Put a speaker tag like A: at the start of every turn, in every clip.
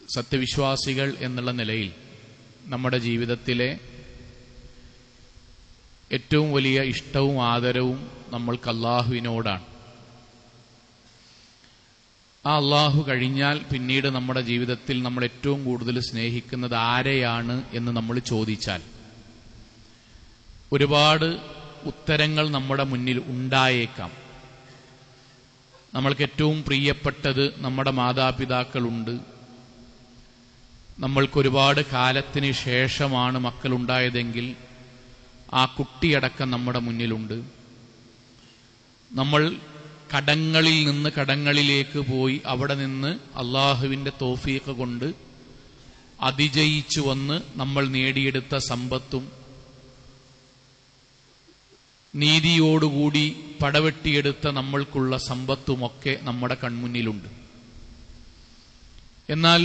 A: സത്യവിശ്വാസികൾ എന്നുള്ള നിലയിൽ നമ്മുടെ ജീവിതത്തിലെ ഏറ്റവും വലിയ ഇഷ്ടവും ആദരവും നമ്മൾക്ക് അള്ളാഹുവിനോടാണ്. ആ അള്ളാഹു കഴിഞ്ഞാൽ പിന്നീട് നമ്മുടെ ജീവിതത്തിൽ നമ്മൾ ഏറ്റവും കൂടുതൽ സ്നേഹിക്കുന്നത് ആരെയാണ് എന്ന് നമ്മൾ ചോദിച്ചാൽ ഒരുപാട് ഉത്തരങ്ങൾ നമ്മുടെ മുന്നിൽ ഉണ്ടായേക്കാം. നമ്മൾക്ക് ഏറ്റവും പ്രിയപ്പെട്ടത് നമ്മുടെ മാതാപിതാക്കളുണ്ട്. നമ്മൾക്കൊരുപാട് കാലത്തിന് ശേഷമാണ് മക്കളുണ്ടായതെങ്കിൽ ആ കുട്ടിയടക്കം നമ്മുടെ മുന്നിലുണ്ട്. നമ്മൾ കടങ്ങളിൽ നിന്ന് കടങ്ങളിലേക്ക് പോയി അവിടെ നിന്ന് അള്ളാഹുവിന്റെ തൗഫീഖ് കൊണ്ട് അതിജയിച്ചു വന്ന് നമ്മൾ നേടിയെടുത്ത സമ്പത്തും നീതിയോടുകൂടി പടവെട്ടിയെടുത്ത നമ്മൾക്കുള്ള സമ്പത്തുമൊക്കെ നമ്മുടെ കൺമുന്നിലുണ്ട്. എന്നാൽ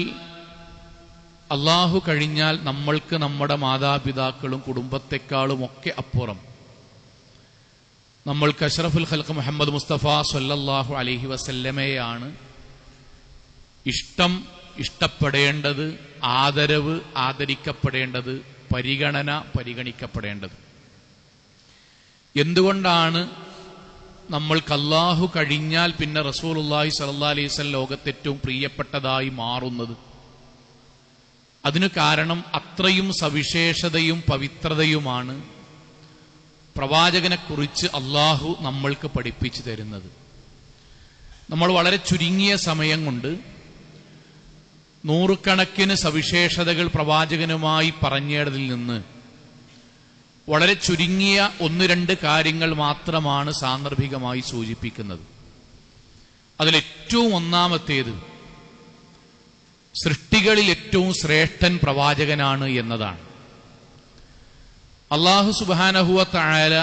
A: അള്ളാഹു കഴിഞ്ഞാൽ നമ്മൾക്ക് നമ്മുടെ മാതാപിതാക്കളും കുടുംബത്തെക്കാളുമൊക്കെ അപ്പുറം നമ്മൾക്ക് അഷ്റഫുൽ ഖൽഖ് മുഹമ്മദ് മുസ്തഫ സ്വല്ലല്ലാഹു അലൈഹി വസല്ലമയാണ് ഇഷ്ടപ്പെടേണ്ടത്, ആദരവ് ആദരിക്കപ്പെടേണ്ടത്, പരിഗണന പരിഗണിക്കപ്പെടേണ്ടത്. എന്തുകൊണ്ടാണ് നമ്മൾക്ക് അള്ളാഹു കഴിഞ്ഞാൽ പിന്നെ റസൂലുള്ളാഹി സ്വല്ലല്ലാഹു അലൈഹി വസല്ലം ലോകത്ത് ഏറ്റവും പ്രിയപ്പെട്ടതായി മാറുന്നത്? അതിനു കാരണം അത്രയും സവിശേഷതയും പവിത്രതയുമാണ് പ്രവാചകനെക്കുറിച്ച് അള്ളാഹു നമ്മൾക്ക് പഠിപ്പിച്ചു തരുന്നത്. നമ്മൾ വളരെ ചുരുങ്ങിയ സമയം കൊണ്ട് നൂറുകണക്കിന് സവിശേഷതകൾ പ്രവാചകനുമായി പറഞ്ഞതിൽ നിന്ന് വളരെ ചുരുങ്ങിയ 1-2 കാര്യങ്ങൾ മാത്രമാണ് സാന്ദർഭികമായി സൂചിപ്പിക്കുന്നത്. അതിലേറ്റവും ഒന്നാമത്തേത് സൃഷ്ടികളിൽ ഏറ്റവും ശ്രേഷ്ഠൻ പ്രവാചകനാണ് എന്നതാണ്. അല്ലാഹു സുബ്ഹാനഹു വ തആല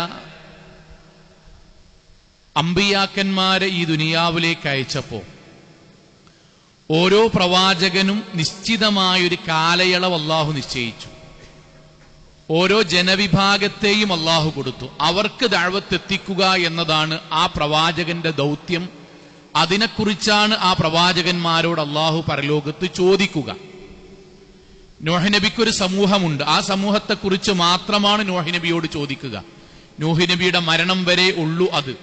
A: അമ്പിയാക്കന്മാരെ ഈ ദുനിയാവിലേക്ക് അയച്ചപ്പോൾ ഓരോ പ്രവാചകനും നിശ്ചിതമായൊരു കാലയളവ് അല്ലാഹു നിശ്ചയിച്ചു. ഓരോ ജനവിഭാഗത്തെയും അല്ലാഹു കൊടുത്തു. അവർക്ക് ദഅവത്ത് എത്തിക്കുക എന്നതാണ് ആ പ്രവാചകന്റെ ദൗത്യം. അതിനെക്കുറിച്ചാണ് ആ പ്രവാചകന്മാരോട് അല്ലാഹു പരലോകത്ത് ചോദിക്കുക. നോഹ് നബിക്കൊരു സമൂഹമുണ്ട്. ആ സമൂഹത്തെക്കുറിച്ച് മാത്രമാണ് നോഹ് നബിയോട് ചോദിക്കുക. നോഹ് നബിയുടെ മരണം വരെ ഉള്ളൂ അത്.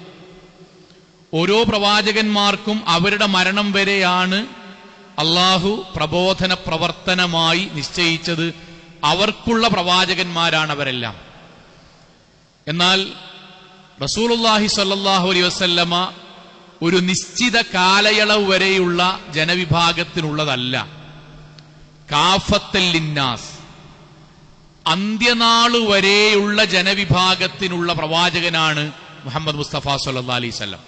A: ഓരോ പ്രവാചകന്മാർക്കും അവരുടെ മരണം വരെയാണ് അല്ലാഹു പ്രബോധന പ്രവർത്തനമായി നിശ്ചയിച്ചത്. അവർക്കുള്ള പ്രവാചകന്മാരാണ് അവരെല്ലാം. എന്നാൽ റസൂലുള്ളാഹി സ്വല്ലല്ലാഹു അലൈഹി വസല്ലമ ഒരു നിശ്ചിത കാലയളവ് വരെയുള്ള ജനവിഭാഗത്തിനുള്ളതല്ല. കാഫത്തൽ ലിന്നാസ്, അന്ത്യനാള് വരെയുള്ള ജനവിഭാഗത്തിനുള്ള പ്രവാചകനാണ് മുഹമ്മദ് മുസ്തഫ സ്വല്ലല്ലാഹു അലൈഹി വസല്ലം.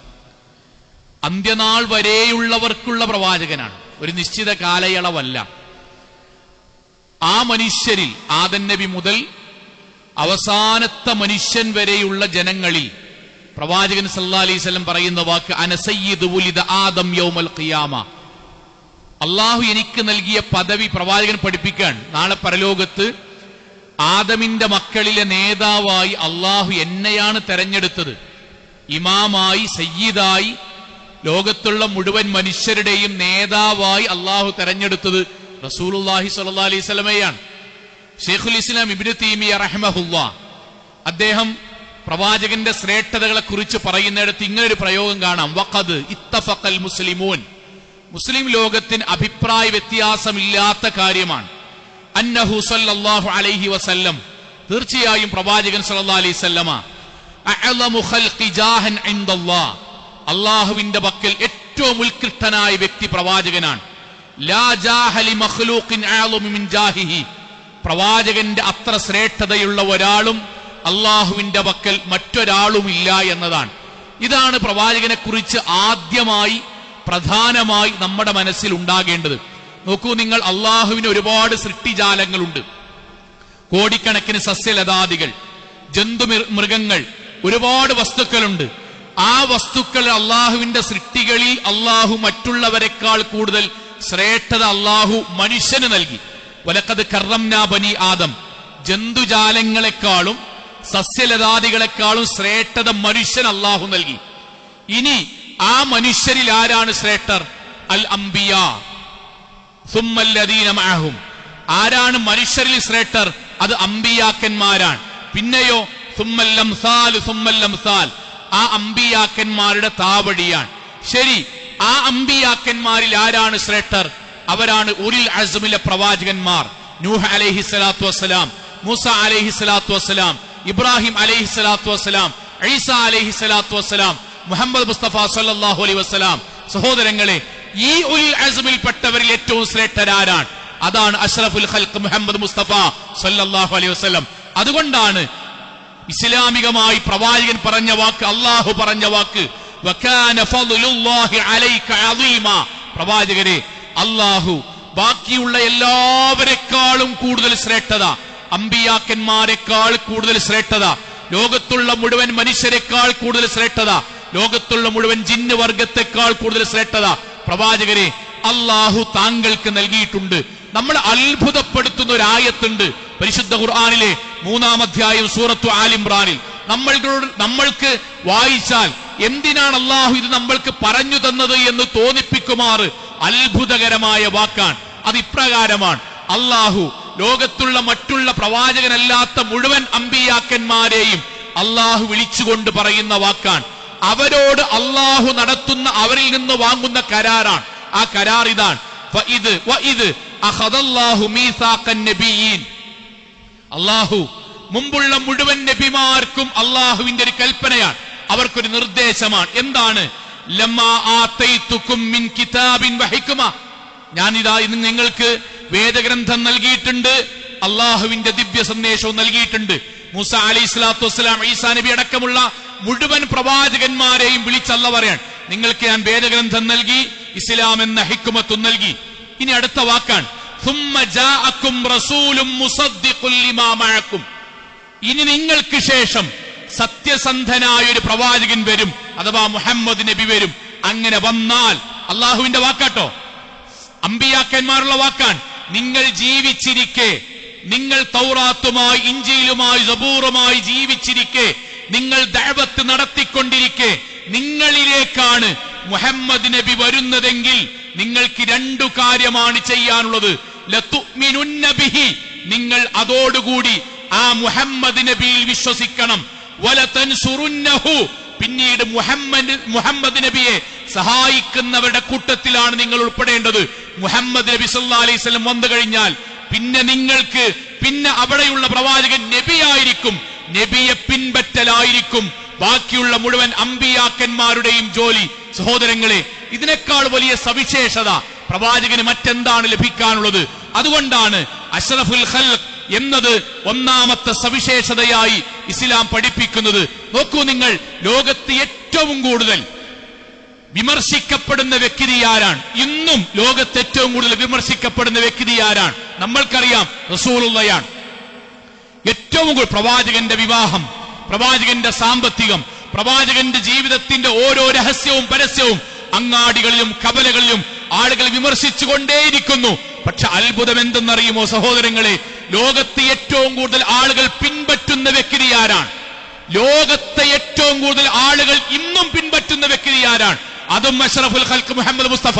A: അന്ത്യനാൾ വരെയുള്ളവർക്കുള്ള പ്രവാചകനാണ്, ഒരു നിശ്ചിത കാലയളവല്ല. ആ മനുഷ്യരിൽ ആദം നബി മുതൽ അവസാനത്തെ മനുഷ്യൻ വരെയുള്ള ജനങ്ങളിൽ പ്രവാചകൻ സല്ലല്ലാഹു അലൈഹി വസല്ലം പറയുന്ന വാക്ക് അന സയ്യിദു വുലിദ ആദം യൗമൽ ഖിയാമ. അള്ളാഹു എനിക്ക് നൽകിയ പദവി പ്രവാചകൻ പഠിപ്പിക്കാൻ, നാളെ പരലോകത്ത് ആദമിന്റെ മക്കളിലെ നേതാവായി അള്ളാഹു എന്നെയാണ് തെരഞ്ഞെടുത്തത്. ഇമാമായി, സയ്യിദായി, ലോകത്തുള്ള മുഴുവൻ മനുഷ്യരുടെയും നേതാവായി അള്ളാഹു തെരഞ്ഞെടുത്തത് റസൂലുള്ളാഹി സ്വല്ലല്ലാഹു അലൈഹി വസല്ലമയാണ്. ശൈഖുൽ ഇസ്ലാം ഇബ്നു തൈമിയ്യ റഹിമഹുല്ലാഹ് അദ്ദേഹം പ്രവാചകന്റെ ശ്രേഷ്ഠതകളെ കുറിച്ച് പറയുന്നിടത്ത് ഇങ്ങനൊരു പ്രയോഗം കാണാം. വഖദ് ഇത്തഫഖൽ മുസ്ലിമൂൻ, മുസ്ലിം ലോകത്തിന് അഭിപ്രായ വ്യത്യാസമില്ലാത്ത കാര്യമാണ്. അന്നഹു സല്ലല്ലാഹു അലൈഹി വസല്ലം, തീർച്ചയായും പ്രവാചകൻ സല്ലല്ലാഹു അലൈഹി വസല്ലമ അഅ്ലമു ഖൽഖി ജാഹൻ ഇൻദല്ലാഹ്, അല്ലാഹുവിന്റെ പക്കൽ ഏറ്റവും ഉത്കൃഷ്ടനായ വ്യക്തി പ്രവാചകനാണ്. ലാ ജാഹ ലി മഖ്ലൂഖിൻ അഅ്ലമു മിൻ ജാഹിഹി, പ്രവാചകന്റെ അത്ര ശ്രേഷ്ഠതയുള്ള ഒരാളും അള്ളാഹുവിന്റെ പക്കൽ മറ്റൊരാളുമില്ല എന്നതാണ്. ഇതാണ് പ്രവാചകനെ കുറിച്ച് ആദ്യമായി പ്രധാനമായി നമ്മുടെ മനസ്സിൽ ഉണ്ടാകേണ്ടത്. നോക്കൂ നിങ്ങൾ, അള്ളാഹുവിന് ഒരുപാട് സൃഷ്ടിജാലങ്ങളുണ്ട്. കോടിക്കണക്കിന് സസ്യലതാദികൾ, ജന്തുമൃഗങ്ങൾ, ഒരുപാട് വസ്തുക്കളുണ്ട്. ആ വസ്തുക്കൾ അള്ളാഹുവിന്റെ സൃഷ്ടികളിൽ അള്ളാഹു മറ്റുള്ളവരെക്കാൾ കൂടുതൽ ശ്രേഷ്ഠത അള്ളാഹു മനുഷ്യന് നൽകി. വലഖദ് കർറംനാ ബനി ആദം, ജന്തുജാലങ്ങളെക്കാളും സസ്യലതാദികളെക്കാളും ശ്രേഷ്ഠത മനുഷ്യൻ അള്ളാഹു നൽകി. ഇനി ആ മനുഷ്യരിൽ ആരാണ് ശ്രേഷ്ഠർ? അൽ അംബിയ, സുമ്മല്ലദീന മഅഹും. ആരാണ് മനുഷ്യരിൽ ശ്രേഷ്ഠർ? അത് അമ്പിയാക്കന്മാരാണ്. പിന്നെയോ സുമ്മൽ അംസാലു സുമ്മൽ അംസാൽ, ആ അമ്പിയാക്കന്മാരുടെ താവടിയാണ്. ശരി, ആ അമ്പിയാക്കന്മാരിൽ ആരാണ് ശ്രേഷ്ഠർ? അവരാണ് ഉലുൽ അസ്മിലെ പ്രവാചകന്മാർ. നൂഹ് അലൈഹിസ്സലാത്തു വസ്സലാം, മൂസ അലൈഹിസ്സലാത്തു വസ്സലാം, ഇബ്രാഹിം അലൈഹിസ്സലാത്തു വസ്സലാം, ഈസ അലൈഹിസ്സലാത്തു വസ്സലാം, മുഹമ്മദ് മുസ്തഫ സല്ലല്ലാഹു അലൈഹി വസ്സലാം. സഹോദരങ്ങളെ, ഈ ഉലുൽ അസ്മിൽപ്പെട്ടവരിൽ ഏറ്റവും ശ്രേഷ്ഠരാരാണ്? അതാണ് അഷ്റഫുൽ ഖൽഖ് മുഹമ്മദ് മുസ്തഫ സല്ലല്ലാഹു അലൈഹി വസല്ലം. അതുകൊണ്ടാണ് ഇസ്ലാമികമായി പ്രവാചകൻ പറഞ്ഞ വാക്ക്, അള്ളാഹു പറഞ്ഞ വാക്ക്, വകാന ഫദ്ലുല്ലാഹി അലൈക അദീമ. പ്രവാചകരെ, അള്ളാഹു ബാക്കിയുള്ള എല്ലാവരെക്കാളും കൂടുതൽ ശ്രേഷ്ഠത, അമ്പിയാക്കന്മാരെക്കാൾ കൂടുതൽ ശ്രേഷ്ഠത, ലോകത്തുള്ള മുഴുവൻ മനുഷ്യരെക്കാൾ കൂടുതൽ ശ്രേഷ്ഠത, ലോകത്തുള്ള മുഴുവൻ ജിന്ന് വർഗത്തെക്കാൾ കൂടുതൽ ശ്രേഷ്ഠത പ്രവാചകരെ അള്ളാഹു താങ്കൾക്ക് നൽകിയിട്ടുണ്ട്. നമ്മൾ അത്ഭുതപ്പെടുത്തുന്ന ഒരു ആയത്തുണ്ട് പരിശുദ്ധ ഖുർആനിലെ 3-ാം അധ്യായം സൂറത്തു ആൽ ഇംറാനിൽ. നമ്മൾക്ക് വായിച്ചാൽ എന്തിനാണ് അള്ളാഹു ഇത് നമ്മൾക്ക് പറഞ്ഞു തന്നത് എന്ന് തോന്നിപ്പിക്കുമാറ് അത്ഭുതകരമായ വാക്കാണ്. അത് ഇപ്രകാരമാണ്: അള്ളാഹു ലോകത്തുള്ള മറ്റുള്ള പ്രവാചകനല്ലാത്ത മുഴുവൻ അമ്പിയാക്കന്മാരെയും അള്ളാഹു വിളിച്ചുകൊണ്ട് പറയുന്ന വാക്കാണ്. അവരോട് അള്ളാഹു നടത്തുന്ന, അവരിൽ നിന്ന് വാങ്ങുന്ന കരാറാണ്. ആ കരാർ ഇതാണ്: അള്ളാഹു മുമ്പുള്ള മുഴുവൻ നബിമാർക്കും അള്ളാഹുവിന്റെ ഒരു കൽപ്പനയാണ്, അവർക്കൊരു നിർദ്ദേശമാണ്. എന്താണ്? ലമ്മാ ആതൈതുകും മിൻ കിതാബിൻ വഹിക്മ, ഞാനിതാ ഇന്ന് നിങ്ങൾക്ക് വേദഗ്രന്ഥം നൽകിയിട്ടുണ്ട്, അള്ളാഹുവിന്റെ ദിവ്യ സന്ദേശവും നൽകിയിട്ടുണ്ട്. മൂസ അലൈഹിസ്സലാത്തു വസ്സലാം, ഈസാ നബി അടക്കമുള്ള മുഴുവൻ പ്രവാചകന്മാരെയും വിളിച്ചല്ല പറയാൻ, നിങ്ങൾക്ക് ഞാൻ വേദഗ്രന്ഥം നൽകി, ഇസ്ലാം എന്ന ഹിക്മത്തും നൽകി. ഇനി അടുത്ത വാക്കാണ് സുമ്മ ജാഅക്കും റസൂലും മുസദ്ദിഖുൽ ലിമാ മഅക്കും. ഇനി നിങ്ങൾക്ക് ശേഷം സത്യസന്ധനായ ഒരു പ്രവാചകൻ വരും, അഥവാ മുഹമ്മദ് നബി വരും. അങ്ങനെ വന്നാൽ, അള്ളാഹുവിന്റെ വാക്കാട്ടോ, അമ്പിയാക്കന്മാരുള്ള വാക്കാണ്, നിങ്ങൾ ജീവിച്ചിരിക്കെ, നിങ്ങൾ തൗറാത്തുമായി ഇഞ്ചീലുമായി സബൂറുമായി ജീവിച്ചിരിക്കെ, നിങ്ങൾ ദഅവത്ത് നടത്തിക്കൊണ്ടിരിക്കെ നിങ്ങളിലേക്കാണ് മുഹമ്മദ് നബി വരുന്നതെങ്കിൽ നിങ്ങൾക്ക് 2 കാര്യമാണ് ചെയ്യാനുള്ളത്. ലതുഅ്മിനുന്ന ബിഹി, നിങ്ങൾ അതോടുകൂടി ആ മുഹമ്മദ് നബിയിൽ വിശ്വസിക്കണം. വലതൻസുറുന്നഹു, പിന്നീട് മുഹമ്മദ് നബിയെ സഹായിക്കുന്നവരുടെ കൂട്ടത്തിലാണ് നിങ്ങൾ ഉൾപ്പെടേണ്ടത്. മുഹമ്മദ് നബി സല്ലല്ലാഹു അലൈഹി വസല്ലം വന്നു കഴിഞ്ഞാൽ പിന്നെ നിങ്ങൾക്ക്, പിന്നെ അവിടെയുള്ള പ്രവാചകൻ നബിയായിരിക്കും, നബിയെ പിൻപറ്റലായിരിക്കും ബാക്കിയുള്ള മുഴുവൻ അമ്പിയാക്കന്മാരുടെയും ജോലി. സഹോദരങ്ങളെ, ഇതിനേക്കാൾ വലിയ സവിശേഷത പ്രവാചകന് മറ്റെന്താണ് ലഭിക്കാനുള്ളത്? അതുകൊണ്ടാണ് അഷ്റഫുൽ ഖൽഖ് എന്നത് 1-ാമത്തെ സവിശേഷതയായി ഇസ്ലാം പഠിപ്പിക്കുന്നത്. നോക്കൂ നിങ്ങൾ, ലോകത്ത് ഏറ്റവും കൂടുതൽ വിമർശിക്കപ്പെടുന്ന വ്യക്തി ആരാണ്? ഇന്നും ലോകത്ത് ഏറ്റവും കൂടുതൽ വിമർശിക്കപ്പെടുന്ന വ്യക്തി ആരാണ്? നമ്മൾക്കറിയാം, റസൂലുള്ളയാണ്. ഏറ്റവും കൂടുതൽ പ്രവാചകന്റെ വിവാഹം, പ്രവാചകന്റെ സാമ്പത്തികം, പ്രവാചകന്റെ ജീവിതത്തിന്റെ ഓരോ രഹസ്യവും പരസ്യവും അങ്ങാടികളിലും കവലകളിലും ആളുകൾ വിമർശിച്ചുകൊണ്ടേയിരിക്കുന്നു. പക്ഷെ അത്ഭുതം എന്തെന്നറിയുമോ സഹോദരങ്ങളെ? ലോകത്തെ ഏറ്റവും കൂടുതൽ ആളുകൾ പിൻപറ്റുന്ന വ്യക്തി ആരാണ്? ലോകത്തെ ഏറ്റവും കൂടുതൽ ആളുകൾ ഇന്നും പിൻപറ്റുന്ന വ്യക്തി ആരാണ്? അതും അഷ്റഫുൽ ഖൽഖ് മുഹമ്മദ് മുസ്തഫ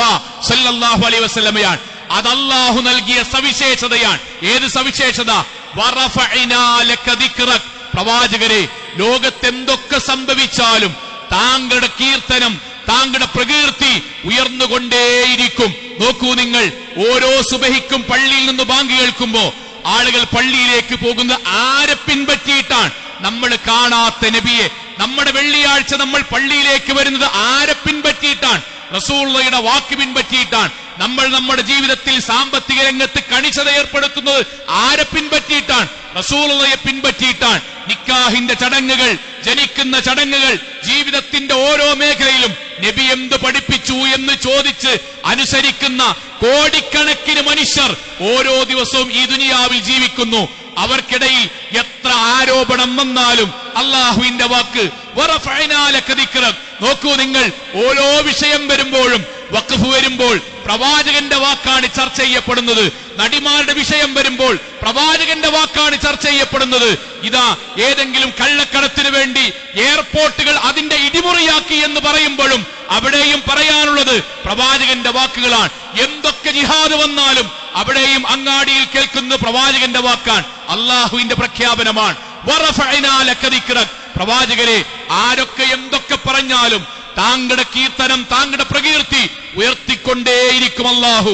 A: സല്ലല്ലാഹു അലൈഹി വസല്ലമയാണ്. അത് അല്ലാഹു നൽകിയ സവിശേഷതയാണ്. ഏത് സവിശേഷത? വറഫഅനാ ലക ദിക്റക്. പ്രവാചകരെ, ലോകത്തെന്തൊക്കെ സംഭവിച്ചാലും താങ്കളുടെ കീർത്തനം, താങ്കളുടെ പ്രകീർത്തി ഉയർന്നുകൊണ്ടേയിരിക്കും. നോക്കൂ നിങ്ങൾ, ഓരോ സുബഹിക്കും പള്ളിയിൽ നിന്ന് ബാങ്ക് കേൾക്കുമ്പോ ആളുകൾ പള്ളിയിലേക്ക് പോകുന്ന ആരെ പിൻപറ്റിയിട്ടാണ്? നമ്മൾ കാണാത്ത നബിയെ. നമ്മുടെ വെള്ളിയാഴ്ച നമ്മൾ പള്ളിയിലേക്ക് വരുന്നത് ആരെ പിൻപറ്റിയിട്ടാണ്? റസൂലുള്ളാഹിയുടെ വാക്ക് പിൻപറ്റിയിട്ടാണ്. നമ്മൾ നമ്മുടെ ജീവിതത്തിൽ സാമ്പത്തിക രംഗത്ത് കണിശത ഏർപ്പെടുത്തുന്നത് ആരെ പിൻപറ്റിയിട്ടാണ്? റസൂലുള്ളാഹിയെ പിൻപറ്റിയിട്ടാണ്. നിക്കാഹിന്റെ ചടങ്ങുകൾ, ജനിക്കുന്ന ചടങ്ങുകൾ, ജീവിതത്തിന്റെ ഓരോ മേഖലയിലും നബി എന്ത് പഠിപ്പിച്ചു എന്ന് ചോദിച്ച് അനുസരിക്കുന്ന കോടിക്കണക്കിന് മനുഷ്യർ ഓരോ ദിവസവും ഈ ദുനിയാവിൽ ജീവിക്കുന്നു. അവർക്കിടയിൽ എത്ര ആരോപണം വന്നാലും അള്ളാഹുവിന്റെ വാക്ക് വറഫഅനാ ലക ദിക്റക്. നോക്കൂ നിങ്ങൾ, ഓരോ വിഷയം വരുമ്പോഴും, വഖഫ് വരുമ്പോൾ പ്രവാചകന്റെ വാക്കാണ് ചർച്ച ചെയ്യപ്പെടുന്നത്. നടിമാരുടെ വിഷയം വരുമ്പോൾ പ്രവാചകന്റെ വാക്കാണ് ചർച്ച ചെയ്യപ്പെടുന്നത്. ഇതാ ഏതെങ്കിലും കള്ളക്കടത്തിന് വേണ്ടി എയർപോർട്ടുകൾ അതിന്റെ ഇടിമുറിയാക്കി എന്ന് പറയുമ്പോഴും അവിടെയും പറയാനുള്ളത് പ്രവാചകന്റെ വാക്കുകളാണ്. എന്തൊക്കെ ജിഹാദ് വന്നാലും അവിടെയും അങ്ങാടിയിൽ കേൾക്കുന്ന പ്രവാചകന്റെ വാക്കാണ്, അള്ളാഹുവിന്റെ പ്രഖ്യാപനമാണ്. വറഫഅനാ ലക ദിക്റക്. പ്രവാചകരെ, ആരൊക്കെ എന്തൊക്കെ പറഞ്ഞാലും താങ്കളുടെ കീർത്തനം, താങ്കളുടെ പ്രകീർത്തി ഉയർത്തിക്കൊണ്ടേയിരിക്കും അല്ലാഹു.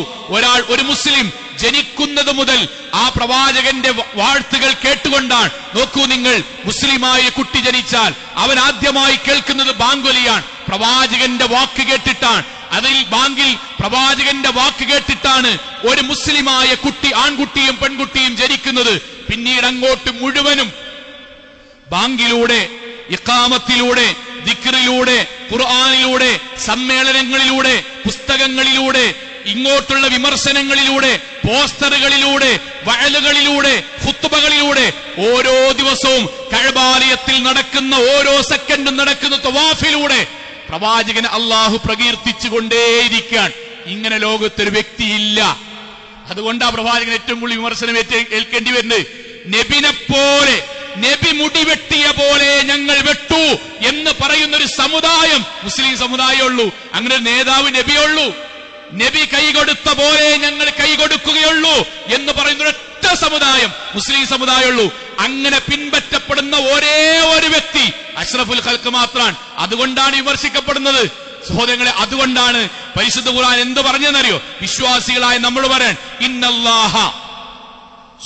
A: ഒരു മുസ്ലിം ജനിക്കുന്നത് മുതൽ ആ പ്രവാചകന്റെ വാഴ്ത്തുകൾ കേട്ടുകൊണ്ടാണ്. നോക്കൂ നിങ്ങൾ, മുസ്ലിമായ കുട്ടി ജനിച്ചാൽ അവൻ ആദ്യമായി കേൾക്കുന്നത് ബാങ്കൊലിയാണ്, പ്രവാചകന്റെ വാക്ക് കേട്ടിട്ടാണ്. അതിൽ ബാങ്കിൽ പ്രവാചകന്റെ വാക്ക് കേട്ടിട്ടാണ് ഒരു മുസ്ലിമായ കുട്ടി, ആൺകുട്ടിയും പെൺകുട്ടിയും ജനിക്കുന്നത്. പിന്നീട് അങ്ങോട്ട് മുഴുവനും ബാങ്കിലൂടെ, ഇഖാമത്തിലൂടെ, ദിക്റിലൂടെ, ഖുർആനിലൂടെ, സമ്മേളനങ്ങളിലൂടെ, പുസ്തകങ്ങളിലൂടെ, ഇങ്ങോട്ടുള്ള വിമർശനങ്ങളിലൂടെ, പോസ്റ്ററുകളിലൂടെ, വഅലുകളിലൂടെ, ഖുത്ബകളിലൂടെ, ഓരോ ദിവസവും കഅബാലയത്തിൽ നടക്കുന്ന, ഓരോ സെക്കൻഡും നടക്കുന്ന തവാഫിലൂടെ പ്രവാചകനെ അള്ളാഹു പ്രകീർത്തിച്ചുകൊണ്ടേയിരിക്കാൻ. ഇങ്ങനെ ലോകത്തൊരു വ്യക്തിയില്ല. അതുകൊണ്ട് ആ പ്രവാചകൻ ഏറ്റവും കൂടുതൽ വിമർശനം ഏൽക്കേണ്ടി വരുന്നത്. നബിനെ പോലെ, നബി മുടി വെട്ടിയ പോലെ ഞങ്ങൾ വെട്ടു എന്ന് പറയുന്ന ഒരു സമുദായം മുസ്ലിം സമുദായമുള്ളൂ. അങ്ങനെ ഒരു നേതാവ് നബിയുള്ളൂ. നബി കൈകൊടുത്ത പോലെ ഞങ്ങൾ കൈകൊടുക്കുകയുള്ളൂ എന്ന് പറയുന്ന ഒരൊറ്റ സമുദായം മുസ്ലിം സമുദായമുള്ളൂ. അങ്ങനെ പിൻപറ്റപ്പെടുന്ന ഒരേ ഒരു വ്യക്തി അഷ്റഫുൽ ഖൽഖ് മാത്രമാണ്. അതുകൊണ്ടാണ് വിമർശിക്കപ്പെടുന്നത്. സഹോദരങ്ങളെ, അതുകൊണ്ടാണ് പരിശുദ്ധ ഖുർആൻ എന്ത് പറഞ്ഞെന്നറിയോ? വിശ്വാസികളായ നമ്മൾ പറയാൻ, ഇന്നല്ലാഹ,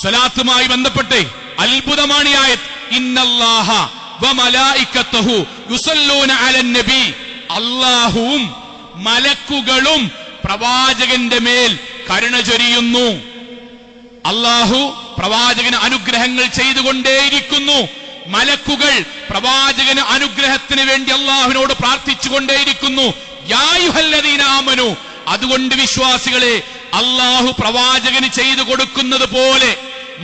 A: സ്വലാത്തുമായി ബന്ധപ്പെട്ട് അത്ഭുതമാണ് ഈ ആയത്ത്. ഇന്നല്ലാഹ വമലായികത്തുഹു യുസല്ലൂന അലൻ നബി. അല്ലാഹുവും മലക്കുകളും പ്രവാചകന്റെ മേൽ കരുണ ചൊരിയുന്നു. അല്ലാഹു പ്രവാചകന് അനുഗ്രഹങ്ങൾ ചെയ്തുകൊണ്ടേയിരിക്കുന്നു. മലക്കുകൾ പ്രവാചകന് അനുഗ്രഹത്തിന് വേണ്ടി അള്ളാഹുവിനോട് പ്രാർത്ഥിച്ചുകൊണ്ടേയിരിക്കുന്നു. യാ അയ്യുഹല്ലദീന ആമനു. അതുകൊണ്ട് വിശ്വാസികളെ, അള്ളാഹു പ്രവാചകന് ചെയ്തു കൊടുക്കുന്നത് പോലെ,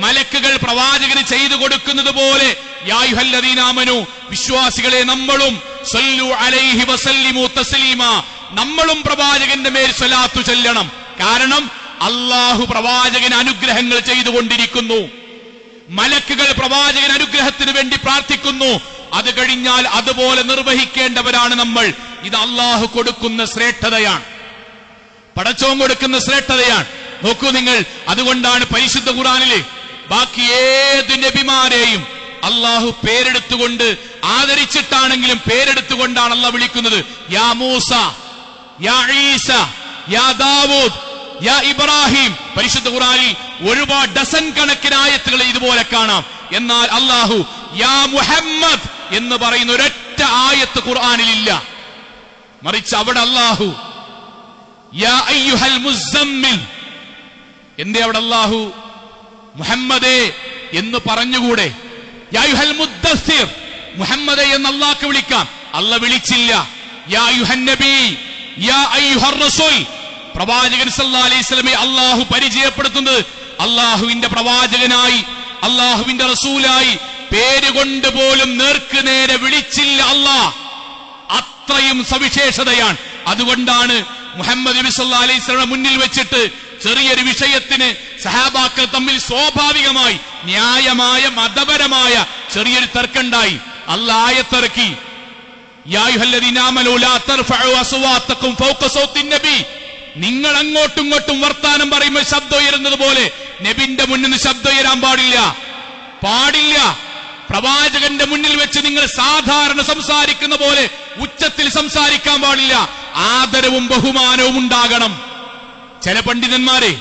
A: മലക്കുകൾ പ്രവാചകന് ചെയ്തു കൊടുക്കുന്നത് പോലെ, യാ അയ്യുഹല്ലദീന ആമനു, വിശ്വാസികളെ നമ്മളും സല്ലു അലൈഹി വസല്ലിമു തസ്ലീമാ, നമ്മളും പ്രവാചകന്റെ മേൽ സ്വലാത്തു ചൊല്ലണം. കാരണം അള്ളാഹു പ്രവാചകന് അനുഗ്രഹങ്ങൾ ചെയ്തുകൊണ്ടിരിക്കുന്നു. മലക്കുകൾ പ്രവാചകൻ അനുഗ്രഹത്തിന് വേണ്ടി പ്രാർത്ഥിക്കുന്നു. അത് കഴിഞ്ഞാൽ അതുപോലെ നിർവഹിക്കേണ്ടവരാണ് നമ്മൾ. ഇത് അള്ളാഹു കൊടുക്കുന്ന ശ്രേഷ്ഠതയാണ്, പടച്ചോൻ കൊടുക്കുന്ന ശ്രേഷ്ഠതയാണ്. നോക്കൂ നിങ്ങൾ, അതുകൊണ്ടാണ് പരിശുദ്ധ ഖുർആനിലെ ബാക്കി ഏത് നബിമാരെയും അള്ളാഹു പേരെടുത്തുകൊണ്ട് ആദരിച്ചിട്ടാണെങ്കിലും പേരെടുത്തുകൊണ്ടാണ് അള്ളാഹ് വിളിക്കുന്നത്. യാ മൂസ, യാ ഈസ, യാ ദാവൂദ്, യാ ഇബ്രാഹിം. പരിശുദ്ധ ഖുർആനിൽ ഒരുപാട് ഡസൻ കണക്കിന് ആയത്തുകൾ ഇതുപോലെ കാണാം. എന്നാൽ അള്ളാഹു യാ മുഹമ്മദ് എന്ന് പറയുന്ന ഒരൊറ്റ ആയത്ത് ഖുർആനിലില്ല. മറിച്ച് അവിടെ അള്ളാഹു യാ അയ്യുഹൽ മുസമ്മിൽ. എന്തേ അവിടെ അള്ളാഹു മുഹമ്മദേ എന്ന് പറഞ്ഞുകൂടെ? യാ അയ്യുഹൽ മുദ്ദസ്സിർ, മുഹമ്മദേ എന്ന് അള്ളാഹ്ക്ക് വിളിക്കാം. അള്ളാഹ് വിളിച്ചില്ല. യാ അയ്യുഹൻ നബി, യാ അയ്യുഹർ റസൂൽ. പ്രവാചകൻ സല്ലല്ലാഹു അലൈഹി വസല്ലമയെ അള്ളാഹു പരിചയപ്പെടുത്തുന്നത് അള്ളാഹുവിന്റെ പ്രവാചകനായി, അള്ളാഹുവിന്റെ റസൂലായി പേരുകൊണ്ട് പോലും നേർക്ക് നേരെ വിളിച്ചില്ല അള്ളാഹ്. അത്രയും സവിശേഷതയാണ്. അതുകൊണ്ടാണ് മുഹമ്മദ് നബി സല്ലല്ലാഹു അലൈഹി വസല്ലം മുന്നിൽ വെച്ചിട്ട് ചെറിയൊരു വിഷയത്തിന് സഹാബാക്കൾ തമ്മിൽ സ്വാഭാവികമായി ന്യായമായ മതപരമായ ചെറിയൊരു തർക്കമുണ്ടായി. അല്ലാഹ് ആയത്തിറക്കി, യാ അയ്യുഹല്ലദീന ആമനൂ ലാ തർഫഉ അസ്വാതകും ഫൗക സൗത്തിൻ നബി. നിങ്ങൾ അങ്ങോട്ടും ഇങ്ങോട്ടും വർത്താനം പറയുമ്പോൾ ശബ്ദം ഉയരുന്നത് പോലെ നബിന്റെ മുന്നിൽ നിന്ന് ശബ്ദം ഉയരാൻ പാടില്ല. പ്രവാചകന്റെ മുന്നിൽ വെച്ച് നിങ്ങൾ സാധാരണ സംസാരിക്കുന്ന പോലെ ഉച്ചത്തിൽ സംസാരിക്കാൻ പാടില്ല. ആദരവും ബഹുമാനവും ഉണ്ടാകണം. ചില പണ്ഡിതന്മാരെ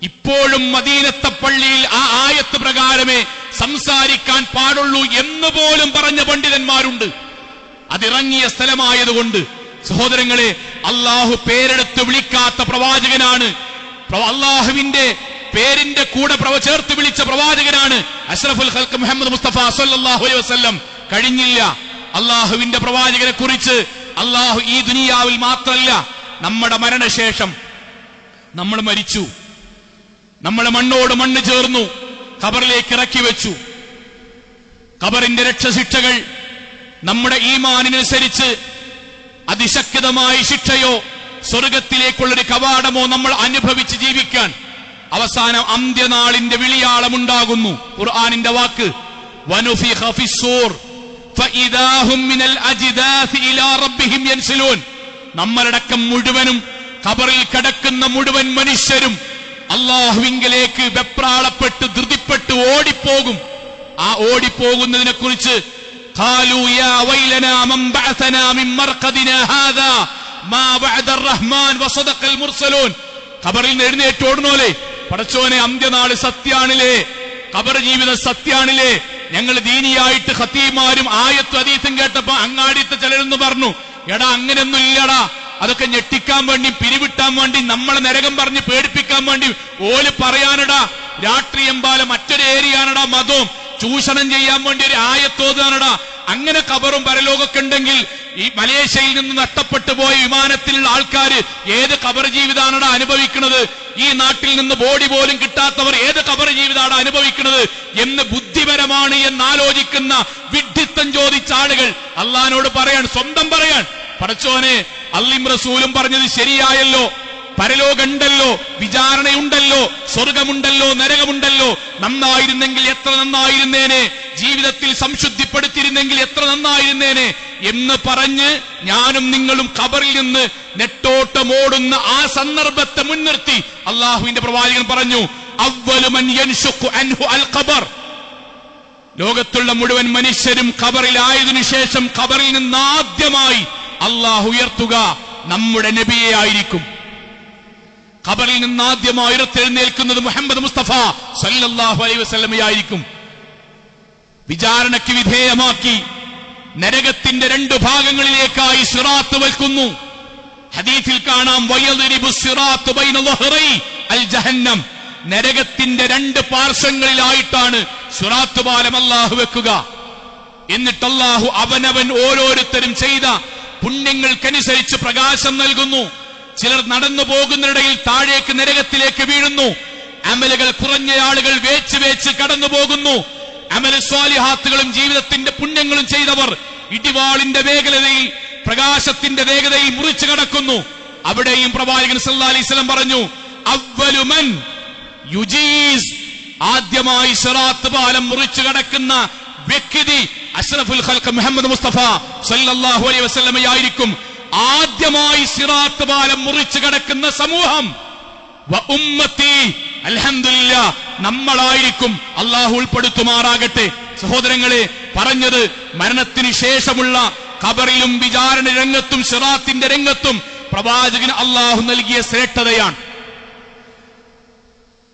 A: ഇപ്പോഴും മദീനത്തെ പള്ളിയിൽ ആ ആയത്ത് പ്രകാരമേ സംസാരിക്കാൻ പാടുള്ളൂ എന്ന് പോലും പറഞ്ഞ പണ്ഡിതന്മാരുണ്ട്. അതിറങ്ങിയ സ്ഥലമായതുകൊണ്ട്. സഹോദരങ്ങളെ, അള്ളാഹു പേരെടുത്ത് വിളിക്കാത്ത പ്രവാചകനാണ്, അള്ളാഹുവിന്റെ പേരിന്റെ കൂടെ ചേർത്ത് വിളിച്ച പ്രവാചകനാണ് അഷ്റഫുൽ ഖൽഖ് മുഹമ്മദ് മുസ്തഫ സല്ലല്ലാഹു അലൈഹി വസല്ലം. കഴിഞ്ഞില്ല. അള്ളാഹുവിന്റെ പ്രവാചകനെ കുറിച്ച് അള്ളാഹു ഈ ദുനിയാവിൽ മാത്രമല്ല, നമ്മുടെ മരണശേഷം നമ്മൾ മരിച്ചു, നമ്മളെ മണ്ണോട് മണ്ണ് ചേർന്നു, ഖബറിലേക്ക് ഇറക്കി വെച്ചു. ഖബറിന്റെ രക്ഷശിക്ഷകൾ നമ്മുടെ ഈമാനിനനുസരിച്ച് അതിശക്തമായ ശിക്ഷയോ സ്വർഗത്തിലേക്കുള്ളൊരു കവാടമോ നമ്മൾ അനുഭവിച്ച് ജീവിക്കാൻ അവസാനം അന്ത്യനാളിന്റെ വിളിയാളമുണ്ടാകുന്നു. ഖുർആനിന്റെ വാക്ക് വനുഫിഖ ഫിസ്സൂർ ഫഇദാ ഹും മിനൽ അജ്ദാഥി ഇലാ റബ്ബിഹിം യൻസിലൂൻ. നമ്മളടക്കം മുഴുവനും ഖബറിൽ കിടക്കുന്ന മുഴുവൻ മനുഷ്യരും അല്ലാഹുവിങ്കലേക്ക് വെപ്രാളപ്പെട്ട് ധൃതിപ്പെട്ട് ഓടിപ്പോകും. ആ ഓടിപ്പോകുന്നതിനെ കുറിച്ച് ഖാലൂ യാ വൈലനാ മൻ ബഅസനാ മിൻ മർഖദിനാ ഹാദാ മാ വഅദ അർറഹ്മാൻ വസദഖൽ മുർസലൂൻ. ഖബറിൽ നിന്ന് എഴുന്നേറ്റ് ഓടുന്നോലെ, പടച്ചോനെ അന്ത്യനാള് സത്യാണില്ലേ, ഖബർ ജീവിതം സത്യാണില്ലേ. ഞങ്ങൾ ദീനിയായിട്ട് ഖത്തീമാരും ആയത്തും ഹദീസും കേട്ടപ്പോ അങ്ങാടിത്തെ ചിലരെന്ന് പറഞ്ഞു, എടാ അങ്ങനെയൊന്നും ഇല്ലടാ, അതൊക്കെ ഞെട്ടിക്കാൻ വേണ്ടി പിരിവിട്ടാൻ വേണ്ടി നമ്മളെ നരകം പറഞ്ഞ് പേടിപ്പിക്കാൻ വേണ്ടി ഓല് പറയാനടാ. രാഷ്ട്രീയം പോലെ മറ്റൊരു ഏരിയാണടാ മതവും ചൂഷണം ചെയ്യാൻ വേണ്ടി ഒരു ആയത്തോതാനടാ. അങ്ങനെ ഖബറും പരലോകമൊക്കെ ഉണ്ടെങ്കിൽ ഈ മലേഷ്യയിൽ നിന്ന് നഷ്ടപ്പെട്ടു പോയ വിമാനത്തിലുള്ള ആൾക്കാർ ഏത് ഖബർ ജീവിതമാണടാ അനുഭവിക്കുന്നത്? ഈ നാട്ടിൽ നിന്ന് ബോഡി പോലും കിട്ടാത്തവർ ഏത് ഖബർ ജീവിതമാണ് അനുഭവിക്കുന്നത് എന്ന് ബുദ്ധിപരമാണ് എന്നാലോചിക്കുന്ന വിഡ്ഢിത്തം ചോദിച്ച ആളുകൾ അള്ളാഹിനോട് പറയാൻ, സ്വന്തം പറയാൻ, പടച്ചോനെ അള്ളയും റസൂലും പറഞ്ഞത് ശരിയായല്ലോ, പരലോകമുണ്ടല്ലോ, വിചാരണയുണ്ടല്ലോ, സ്വർഗമുണ്ടല്ലോ, നരകമുണ്ടല്ലോ, നന്നായിരുന്നെങ്കിൽ എത്ര നന്നായിരുന്നേനെ, ജീവിതത്തിൽ സംശുദ്ധിപ്പെടുത്തിയിരുന്നെങ്കിൽ എത്ര നന്നായിരുന്നേനെ എന്ന് പറഞ്ഞ് ഞാനും നിങ്ങളും ഖബറിൽ നിന്ന് നെട്ടോട്ടമോടുന്ന ആ സന്ദർഭത്തെ മുൻനിർത്തി അള്ളാഹുവിന്റെ പ്രവാചകൻ പറഞ്ഞു, അവ്വലു മൻ യൻശഖു അൻഹു അൽ ഖബർ. ലോകത്തുള്ള മുഴുവൻ മനുഷ്യരും ഖബറിലായതിനു ശേഷം ഖബറിൽ നിന്ന് ആദ്യമായി അള്ളാഹു ഉയർത്തുക നമ്മുടെ നബിയെ ആയിരിക്കും. ഖബറിൽ നിന്ന് ആദ്യമായി ഉയർത്തെഴുന്നേൽക്കുന്നത് മുഹമ്മദ് മുസ്തഫ സല്ലല്ലാഹു അലൈഹി വസല്ലമയായിരിക്കും. വിചാരണയ്ക്ക് വിധേയമാക്കി നരകത്തിന്റെ 2 ഭാഗങ്ങളിലേക്കായി സിറാത്ത് വയ്ക്കുന്നു. ഹദീസിൽ കാണാം, വയദ്രിബു സിറാത്ത് ബൈന ളഹ്റൈ അൽ ജഹന്നം. നരകത്തിന്റെ 2 പാർശ്വങ്ങളിലായിട്ടാണ് സിറാത്ത് പാലം അല്ലാഹു വെക്കുക. എന്നിട്ട് അല്ലാഹു അവനവൻ ഓരോരുത്തരും ചെയ്ത പുണ്യങ്ങൾക്കനുസരിച്ച് പ്രകാശം നൽകുന്നു. ചിലർ നടന്നു പോകുന്നതിനിടയിൽ താഴേക്ക് നരകത്തിലേക്ക് വീഴുന്നു. അമലുകൾ കുറഞ്ഞ ആളുകൾ വേച്ച് വേച്ച് കടന്നു പോകുന്നു. അമല സ്വാലിഹാത്തുകളും ജീവിതത്തിന്റെ പുണ്യങ്ങളും ചെയ്തവർ ഇടിവാളിന്റെ വേഗതയിൽ, പ്രകാശത്തിന്റെ വേഗതയിൽ മുറിച്ചു കടക്കുന്നു. അവിടെയും പ്രവാചകൻ സല്ലല്ലാഹു അലൈഹി വസല്ലം പറഞ്ഞു, അവ്വലു മൻ യുജീസ്, ആദ്യമായി സിറാത്ത് പാലം മുറിച്ചു കടക്കുന്ന വ്യക്തി അഷ്റഫുൽ ഖൽഖ് മുഹമ്മദ് മുസ്തഫ സല്ലല്ലാഹു അലൈഹി വസല്ലമയായിരിക്കും. ആദ്യമായി സിറാത്ത് പാലം മുറിച്ചു കടക്കുന്ന സമൂഹം വ ഉമ്മത്തി, അൽഹംദുലില്ലാഹ്, നമ്മളായിരിക്കും. അല്ലാഹു ഉൾപ്പെടുത്തുമാറാകട്ടെ. സഹോദരങ്ങളെ, പറഞ്ഞത് മരണത്തിന് ശേഷമുള്ള ഖബറിലും വിചാരണ രംഗത്തും സിറാത്തിന്റെ രംഗത്തും പ്രവാചകന് അല്ലാഹു നൽകിയ ശ്രേഷ്ഠതയാണ്.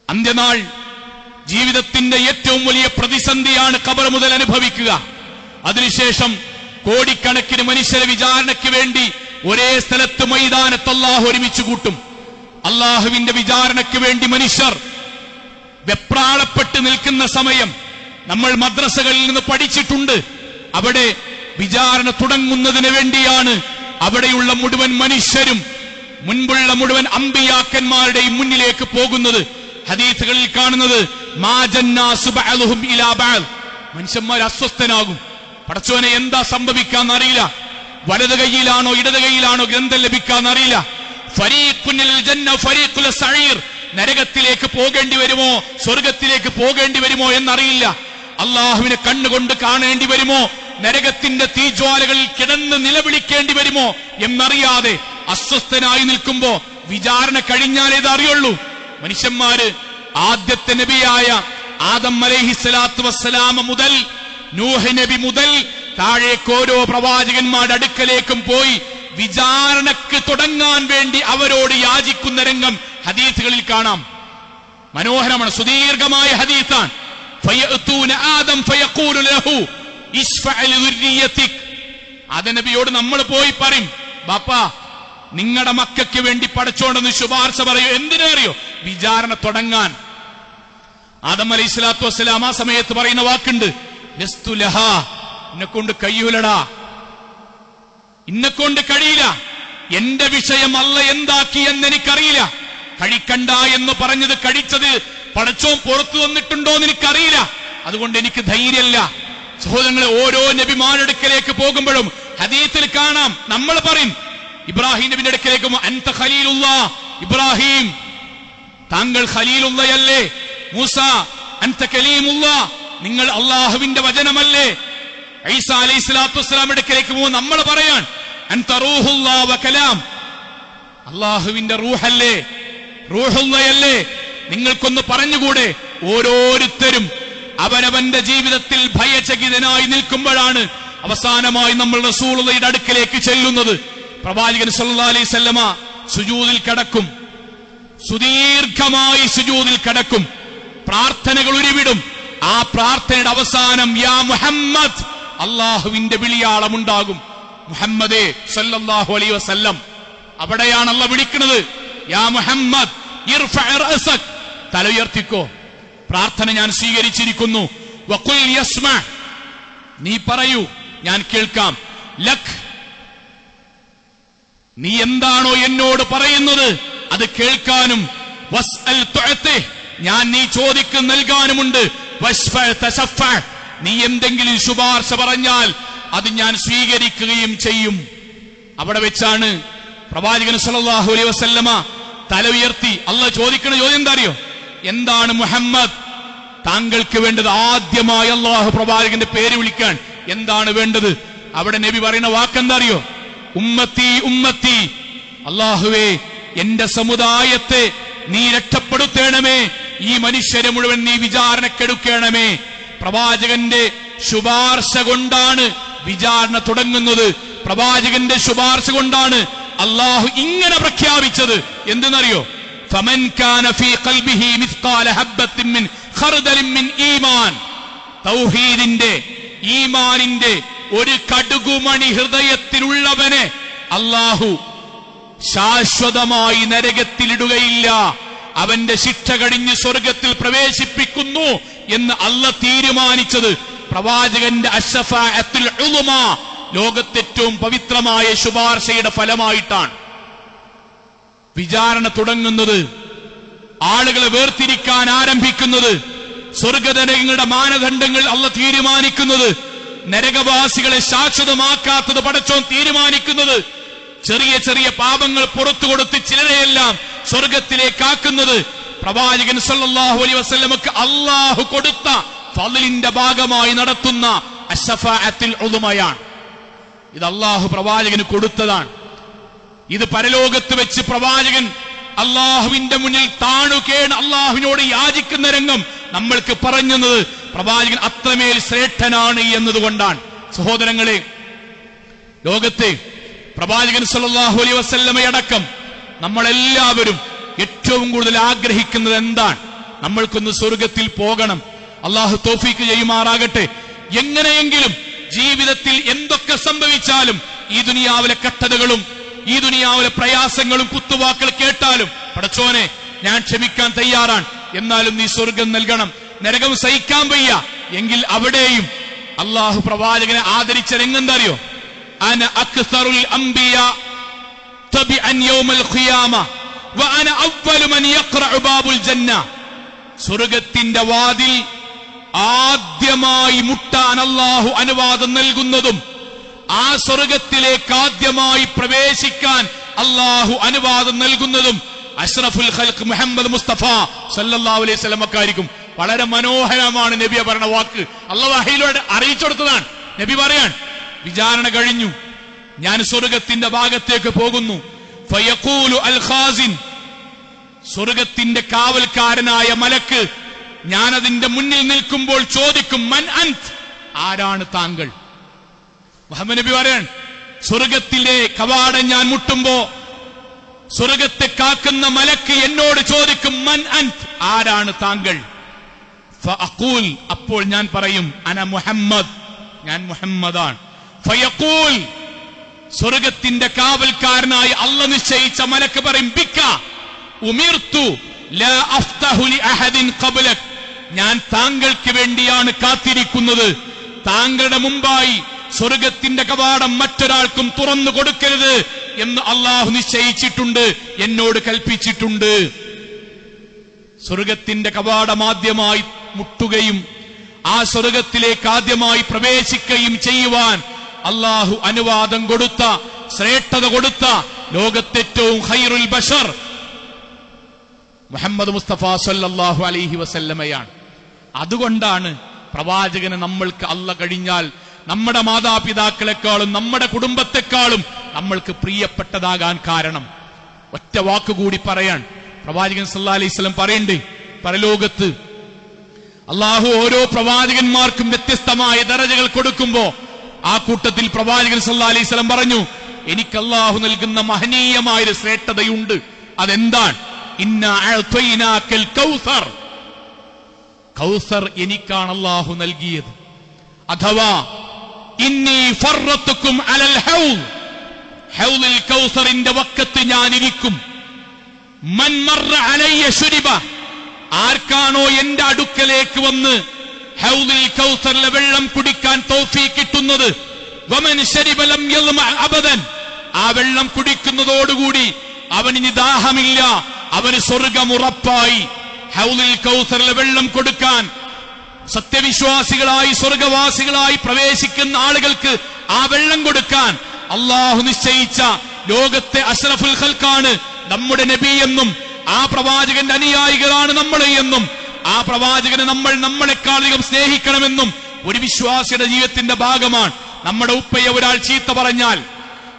A: അന്ത്യനാൾ ജീവിതത്തിന്റെ ഏറ്റവും വലിയ പ്രതിസന്ധിയാണ് ഖബർ മുതൽ അനുഭവിക്കുക. അതിനുശേഷം കോടിക്കണക്കിന് മനുഷ്യരെ വിചാരണയ്ക്ക് വേണ്ടി ഒരേ സ്ഥലത്ത് മൈതാനത്ത് അല്ലാഹു ഒരുമിച്ച് കൂട്ടും. അല്ലാഹുവിന്റെ വിചാരണയ്ക്ക് വേണ്ടി മനുഷ്യർ വെപ്രാളപ്പെട്ട് നിൽക്കുന്ന സമയം നമ്മൾ മദ്രസകളിൽ നിന്ന് പഠിച്ചിട്ടുണ്ട്. അവിടെ വിചാരണ തുടങ്ങുന്നതിന് വേണ്ടിയാണ് അവിടെയുള്ള മുഴുവൻ മനുഷ്യരും മുൻപുള്ള മുഴുവൻ അമ്പിയാക്കന്മാരുടെയും മുന്നിലേക്ക് പോകുന്നത്. ഹദീസുകളിൽ കാണുന്നത് മനുഷ്യന്മാർ അസ്വസ്ഥനാകും. പടച്ചോനെ എന്താ സംഭവിക്കാന്നറിയില്ല. വലത് കൈയിലാണോ ഇടത് കൈയിലാണോ ഗ്രന്ഥം ലഭിക്കാന്നറിയില്ല. ഫരീഖുൽ ജന്ന ഫരീഖുൽ സഈർ, നരകത്തിലേക്ക് പോകേണ്ടി വരുമോ സ്വർഗത്തിലേക്ക് പോകേണ്ടി വരുമോ എന്നറിയില്ല. അള്ളാഹുവിനെ കണ്ണുകൊണ്ട് കാണേണ്ടി വരുമോ, നരകത്തിന്റെ തീജ്വാലകളിൽ കിടന്ന് നിലവിളിക്കേണ്ടി വരുമോ എന്നറിയാതെ അസ്വസ്ഥനായി നിൽക്കുമ്പോ വിചാരണ കഴിഞ്ഞാലേ ഇത് അറിയുള്ളൂ. മനുഷ്യന്മാര് ആദ്യത്തെ നബിയായ ആദം അലൈഹിസ്സലാത്തു വസ്സലാമ മുതൽ നൂഹ് നബി മുതൽ താഴേക്ക് ഓരോ പ്രവാചകന്മാരുടെ അടുക്കലേക്കും പോയി വിചാരണക്ക് തുടങ്ങാൻ വേണ്ടി അവരോട് യാചിക്കുന്ന രംഗം ഹദീസുകളിൽ കാണാം. മനോഹരമാണ്, സുദീർഘമായ ഹദീസാണ്. ഫയഅതൂന ആദം ഫയഖൂലു ലഹു ഇശ്ഫഅ ലിദുർരിയതിക്. ആദം നബിയോട് നമ്മൾ പോയി പറയും, ബാപ്പാ നിങ്ങളുടെ മക്കൾക്ക് വേണ്ടി പടച്ചോണ്ടെന്ന് ശുപാർശ പറയൂ. എന്തിനറിയോ? വിചാരണ തുടങ്ങാൻ. ആദം അലൈഹിസ്സലാത്തു വസ്സലാം ആ സമയത്ത് പറയുന്ന വാക്കുണ്ട്, ലസ്തു ലഹാ, എന്നെക്കൊണ്ട് കഴിയൂലടാ, എന്നെക്കൊണ്ട് കഴിയില്ല, എന്റെ വിഷയം അല്ല എന്താക്കി എന്ന് എനിക്കറിയില്ല. കഴിക്കണ്ട എന്ന് പറഞ്ഞത് കഴിച്ചത് പടച്ചോൻ പുറത്തു വന്നിട്ടുണ്ടോ എന്ന് എനിക്കറിയില്ല. അതുകൊണ്ട് എനിക്ക് ധൈര്യമല്ല. സഹോദരങ്ങളെ, ഓരോ നബിമാരുടെ അടുക്കലേക്ക് പോകുമ്പോഴും ഹദീസിൽ കാണാം, നമ്മൾ പറയും ഇബ്രാഹിം നബിയുടെ അടുക്കലേക്ക് അൻത ഖലീലുല്ലാ, ഇബ്രാഹിം താങ്കൾ ഖലീലുള്ളയല്ലേ? മൂസ അൻത കലീമുല്ലാ, നിങ്ങൾ അള്ളാഹുവിന്റെ വചനമല്ലേ? ഈസാ അലൈഹിസ്സലാത്തു വസ്സലാമിന്റെ അടുക്കലേക്ക് നമ്മൾ പറയാൻ അൻത റൂഹുല്ലാ വ കലാം, അള്ളാഹുവിന്റെ റൂഹല്ലേ, റൂഹുള്ളയല്ലേ? നിങ്ങൾക്കൊന്ന് പറഞ്ഞുകൂടെ? ഓരോരുത്തരും അവനവന്റെ ജീവിതത്തിൽ ഭയചകിതനായി നിൽക്കുമ്പോഴാണ് അവസാനമായി നമ്മൾ റസൂലുള്ളാഹിയുടെ അടുക്കലേക്ക് ചെല്ലുന്നത്. പ്രവാചകൻ സല്ലല്ലാഹു അലൈഹി വസല്ലമ സുജൂദിൽ കിടക്കും, സുദീർഘമായി സുജൂദിൽ കിടക്കും, പ്രാർത്ഥനകൾ ഉരുവിടും. ആ പ്രാർത്ഥനയുടെ അവസാനം യാ മുഹമ്മദ്, അള്ളാഹുവിന്റെ വിളിയാളമുണ്ടാകും. മുഹമ്മദേ സല്ലല്ലാഹു അലൈഹി വസല്ലം, അവിടെയാണ് അള്ളാഹ് വിളിക്കുന്നത്. യാ മുഹമ്മദ് ഇർഫഅ റഅസക്, തല ഉയർത്തിക്കോ, പ്രാർത്ഥന ഞാൻ സ്വീകരിച്ചിരിക്കുന്നു. വഖുൽ യസ്മഅ, നീ പറയൂ, ഞാൻ കേൾക്കാം. ലക്, നീ എന്താണോ എന്നോട് പറയുന്നത് അത് കേൾക്കാനും. വസ്അൽ തുഅതി, ഞാൻ നീ ചോദിക്കും നൽകാനുമുണ്ട്. വശ്ഫഅ തശഫഅ, നീ എന്തെങ്കിലും ശുപാർശ പറഞ്ഞാൽ അത് ഞാൻ സ്വീകരിക്കുകയും ചെയ്യും. അവിടെ വെച്ചാണ് പ്രവാചകൻ സല്ലല്ലാഹു അലൈഹി വസല്ലമ തല ഉയർത്തി. അല്ലാഹ് ചോദിക്കണ ചോദ്യം എന്താ അറിയോ? എന്താണ് മുഹമ്മദ് താങ്കൾക്ക് വേണ്ടത്? ആദ്യമായി അല്ലാഹു പ്രവാചകന്റെ പേര് വിളിക്കാൻ എന്താണ് വേണ്ടത്? അവിടെ നബി പറയുന്ന വാക്കെന്താ അറിയോ? ഉമ്മത്തി ഉമ്മത്തി, അല്ലാഹുവേ എന്റെ സമുദായത്തെ നീ രക്ഷപ്പെടുത്തേണമേ, ഈ മനുഷ്യരെ മുഴുവൻ നീ വിചാരണക്കെടുക്കണമേ. പ്രവാചകന്റെ ശുപാർശ കൊണ്ടാണ് വിചാരണ തുടങ്ങുന്നത്. പ്രവാചകന്റെ ശുപാർശ കൊണ്ടാണ് അല്ലാഹു ഇങ്ങനെ പ്രഖ്യാപിച്ചത്. എന്തെന്നറിയോ? ഫമൻ കാന ഫീ ഖൽബിഹി മിസ്ഖാല ഹബ്ബത്തിൻ മിൻ ഖർദലിൻ മിൻ ഈമാൻ, തൗഹീദിന്റെ ഈമാനിന്റെ ഒരു കടുകുമണി ഹൃദയത്തിലുള്ളവനെ അല്ലാഹു ശാശ്വതമായി നരകത്തിലിടുകയില്ല, അവന്റെ ശിക്ഷ കഴിഞ്ഞ് സ്വർഗത്തിൽ പ്രവേശിപ്പിക്കുന്നു എന്ന് അല്ലാഹ് തീരുമാനിച്ചത് പ്രവാചകന്റെ അശ്ശഫാഅത്തുൽ ഉളുമ, ലോകത്തേറ്റവും പവിത്രമായ ശുപാർശയുടെ ഫലമായിട്ടാണ്. വിചാരണ തുടങ്ങുന്നത്, ആളുകളെ വേർതിരിക്കാൻ ആരംഭിക്കുന്നത്, സ്വർഗനരകങ്ങളുടെ മാനദണ്ഡങ്ങൾ അല്ലാഹ് തീരുമാനിക്കുന്നത്, നരകവാസികളെ ശാശ്വതമാക്കാത്തത് പടച്ചോൻ തീരുമാനിക്കുന്നത്, ചെറിയ ചെറിയ പാപങ്ങൾ പുറത്തു കൊടുത്ത് ചിലരെയെല്ലാം സ്വർഗത്തിലേക്കാക്കുന്നത് പ്രവാചകൻ സല്ലല്ലാഹു അലൈഹി വസല്ലമക്ക് അല്ലാഹു കൊടുത്ത ഫളിന്റെ ഭാഗമായി നടത്തുന്ന അശ്ശഫാഅത്തുൽ ഉളുമയാണ്. ഇത് അല്ലാഹു പ്രവാചകന് കൊടുത്തതാണ്. ഇത് പരലോകത്ത് വെച്ച് പ്രവാചകൻ അള്ളാഹുവിന്റെ മുന്നിൽ താണുകേണ് അള്ളാഹുവിനോട് യാചിക്കുന്ന രംഗം നമ്മൾക്ക് പറഞ്ഞത് പ്രവാചകൻ അത്രമേൽ ശ്രേഷ്ഠനാണ് എന്നതുകൊണ്ടാണ്. സഹോദരങ്ങളെ, ലോകത്തെ പ്രവാചകൻ സല്ലല്ലാഹു അലൈഹി വസല്ലമയടക്കം നമ്മളെല്ലാവരും ഏറ്റവും കൂടുതൽ ആഗ്രഹിക്കുന്നത് എന്താണ്? നമ്മൾക്കൊന്ന് സ്വർഗത്തിൽ പോകണം. അള്ളാഹു തൗഫീക്ക് ചെയ്യുമാറാകട്ടെ. എങ്ങനെയെങ്കിലും ജീവിതത്തിൽ എന്തൊക്കെ സംഭവിച്ചാലും, ഈ ദുനിയാവിലെ കഷ്ടതകളും ഈ ദുനിയാവിലെ പ്രയാസങ്ങളും കുത്തുവാക്കൾ കേട്ടാലും, പടച്ചോനെ ഞാൻ ക്ഷമിക്കാൻ തയ്യാറാണ്, എന്നാലും നീ സ്വർഗം നൽകണം. നരകം സഹിക്കാൻ വയ്യ എങ്കിൽ അവിടെയും അള്ളാഹു പ്രവാചകനെ ആദരിച്ച രംഗെന്താ അറിയോ? അന അക്സറുൽ അംബിയാ തബിഅൻ യൗമൽ ഖിയാമ വഅന അവ്വലു മൻ യഖ്റഉ ബാബുൽ ജന്ന. സ്വർഗത്തിന്റെ വാതിൽ ആദ്യമായി മുട്ടാൻ അല്ലാഹു അനുവാദം നൽകുന്നതും ആ സ്വർഗത്തിലേക്ക് ആദ്യമായി പ്രവേശിക്കാൻ അല്ലാഹു അനുവാദം നൽകുന്നതും അഷ്റഫുൽ ഖൽഖ് മുഹമ്മദ് മുസ്തഫ സല്ലല്ലാഹു അലൈഹി വസല്ലമക്കായിരിക്കും. വളരെ മനോഹരമാണ് നബി പറഞ്ഞ വാക്ക്. അല്ലാഹു വഹയിലൂടെ അറിയിച്ചെടുത്തതാണ്. നബി പറയാൻ, വിചാരണ കഴിഞ്ഞു, ഞാൻ സ്വർഗത്തിന്റെ ഭാഗത്തേക്ക് പോകുന്നു. ഫയഖൂലു അൽ ഖാസിൻ, സ്വർഗത്തിന്റെ കാവൽക്കാരനായ മലക്ക് ഞാനതിന്റെ മുന്നിൽ നിൽക്കുമ്പോൾ ചോദിക്കും, മൻ അൻത്, ആരാണ് താങ്കൾ? മുഹമ്മദ് നബി പറയാൻ, സ്വർഗത്തിലെ കവാടം ഞാൻ മുട്ടുമ്പോ സ്വർഗത്തെ കാക്കുന്ന മലക്ക് എന്നോട് ചോദിക്കും, മൻ അൻത്, ആരാണ് താങ്കൾ? ഫഅഖൂൽ, അപ്പോൾ ഞാൻ പറയും, അന മുഹമ്മദ്, ഞാൻ മുഹമ്മദാണ്. ഫയഖൂൽ, സ്വർഗത്തിന്റെ കാവൽക്കാരനായി അല്ലാഹ് നിശ്ചയിച്ച മലക്ക് പറയും, ബിക ഉമിർതു ലാ അഫ്തഹു ലി അഹദിൻ ഖബ്ലക്, ഞാൻ താങ്കൾക്ക് വേണ്ടിയാണ് കാത്തിരിക്കുന്നത്. താങ്കളുടെ മുമ്പായി സ്വർഗത്തിന്റെ കവാടം മറ്റൊരാൾക്കും തുറന്നു കൊടുക്കരുത് എന്ന് അള്ളാഹു നിശ്ചയിച്ചിട്ടുണ്ട്, എന്നോട് കൽപ്പിച്ചിട്ടുണ്ട്. സ്വർഗത്തിന്റെ കവാടം ആദ്യമായി മുട്ടുകയും ആ സ്വർഗത്തിലേക്ക് ആദ്യമായി പ്രവേശിക്കുകയും ചെയ്യുവാൻ അള്ളാഹു അനുവാദം കൊടുത്ത, ശ്രേഷ്ഠത കൊടുത്ത ലോകത്തേറ്റവും ഖൈറുൽ ബശർ മുഹമ്മദ് മുസ്തഫ സല്ലല്ലാഹു അലൈഹി വസല്ലമയാണ്. അതുകൊണ്ടാണ് പ്രവാചകനെ നമ്മൾക്ക് അല്ല കഴിഞ്ഞാൽ നമ്മുടെ മാതാപിതാക്കളെക്കാളും നമ്മുടെ കുടുംബത്തെക്കാളും നമ്മൾക്ക് പ്രിയപ്പെട്ടതാകാൻ കാരണം. ഒറ്റ വാക്കുകൂടി പറയാൻ പ്രവാചകൻ സല്ലല്ലാഹു അലൈഹി വസല്ലം പറയുന്നുണ്ട്, പരലോകത്ത് അള്ളാഹു ഓരോ പ്രവാചകന്മാർക്കും വ്യത്യസ്തമായ ദറജകൾ കൊടുക്കുമ്പോ ആ കൂട്ടത്തിൽ പ്രവാചകൻ സല്ലല്ലാഹു അലൈഹി വസല്ലം പറഞ്ഞു, എനിക്ക് അള്ളാഹു നൽകുന്ന മഹനീയമായൊരു ശ്രേഷ്ഠതയുണ്ട്. അതെന്താണ്? ഇന്നാ അഅ്തൈനാക്കൽ കൗസർ. കൗസർ എനിക്കാണ് അള്ളാഹു നൽകിയത്. അഥവാ ഇന്നി ഫറത്തുക്കും അലൽ ഹൗൽ, ഹൗലിൽ കൗസറിന്റെ വക്കത്ത് ഞാൻ ഇരിക്കും. മൻ മർറ അലയ്യ ശുരിബ, ആർക്കാണോ എന്റെ അടുക്കലേക്ക് വന്ന് ഹൗലിൽ കൗസറിലെ വെള്ളം കുടിക്കാൻ തൗഫീഖ് കിട്ടുന്നത്, വമൻ ശരിബ ലം യൽമ അബദൻ, ആ വെള്ളം കുടിക്കുന്നതോടുകൂടി അവനിനി ദാഹമില്ല, അവന് സ്വർഗ്ഗം ഉറപ്പായി. ഹൗലിൽ കൗസറിലെ വെള്ളം കൊടുക്കാൻ സത്യവിശ്വാസികളായി സ്വർഗവാസികളായി പ്രവേശിക്കുന്ന ആളുകൾക്ക് ആ വെള്ളം കൊടുക്കാൻ അള്ളാഹു നിശ്ചയിച്ച ലോകത്തെ അഷ്റഫുൽ ഖൽഖാണ് നമ്മുടെ നബി എന്നും, ആ പ്രവാചകന്റെ അനുയായികളാണ് നമ്മൾ എന്നും, ആ പ്രവാചകനെ നമ്മൾ നമ്മളെക്കാളധികം സ്നേഹിക്കണമെന്നും ഒരു വിശ്വാസിയുടെ ജീവിതത്തിന്റെ ഭാഗമാണ്. നമ്മുടെ ഉപ്പയെ ഒരാൾ ചീത്ത പറഞ്ഞാൽ,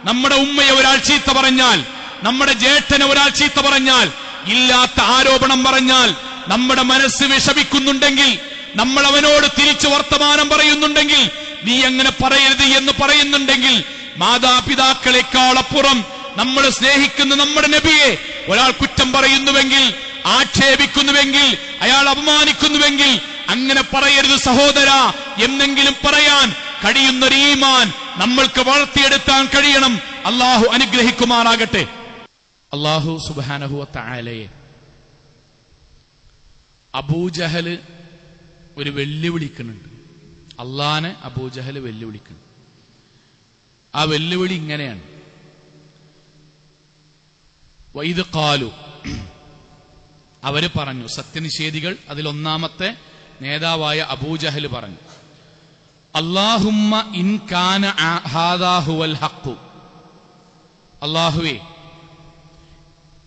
A: നമ്മുടെ ഉമ്മയെ ഒരാൾ ചീത്ത പറഞ്ഞാൽ, നമ്മുടെ ജ്യേഷ്ഠനെ ഒരാൾ ചീത്ത പറഞ്ഞാൽ, ഇല്ലാത്ത ആരോപണം പറഞ്ഞാൽ നമ്മുടെ മനസ്സ് വിഷമിക്കുന്നുണ്ടെങ്കിൽ, നമ്മൾ അവനോട് തിരിച്ചു വർത്തമാനം പറയുന്നുണ്ടെങ്കിൽ, നീ അങ്ങനെ പറയരുത് എന്ന് പറയുന്നുണ്ടെങ്കിൽ, മാതാപിതാക്കളെക്കാൾ അപ്പുറം നമ്മൾ സ്നേഹിക്കുന്ന നമ്മുടെ നബിയെ ഒരാൾ കുറ്റം പറയുന്നുവെങ്കിൽ, ആക്ഷേപിക്കുന്നുവെങ്കിൽ, അയാൾ അപമാനിക്കുന്നുവെങ്കിൽ, അങ്ങനെ പറയരുത് സഹോദര എന്നെങ്കിലും പറയാൻ കഴിയുന്നൊരു ഈമാൻ നമ്മൾക്ക് വളർത്തിയെടുക്കാൻ കഴിയണം. അള്ളാഹു അനുഗ്രഹിക്കുമാറാകട്ടെ. അള്ളാഹു സുബ്ഹാനഹു വ തആലയെ അബൂജഹൽ ഒരു വെല്ലുവിളിക്കുന്നുണ്ട്. അള്ളാനെ അബൂജഹൽ വെല്ലുവിളിക്കുന്നു. ആ വെല്ലുവിളി ഇങ്ങനെയാണ്: വൈദ് ഖാലു, അവര് പറഞ്ഞു, സത്യനിഷേധികൾ അതിലൊന്നാമത്തെ നേതാവായ അബൂജഹൽ പറഞ്ഞു, അല്ലാഹുമ്മ ഇൻ കാന ഹാദാ ഹുവൽ ഹഖ്, അല്ലാഹുവേ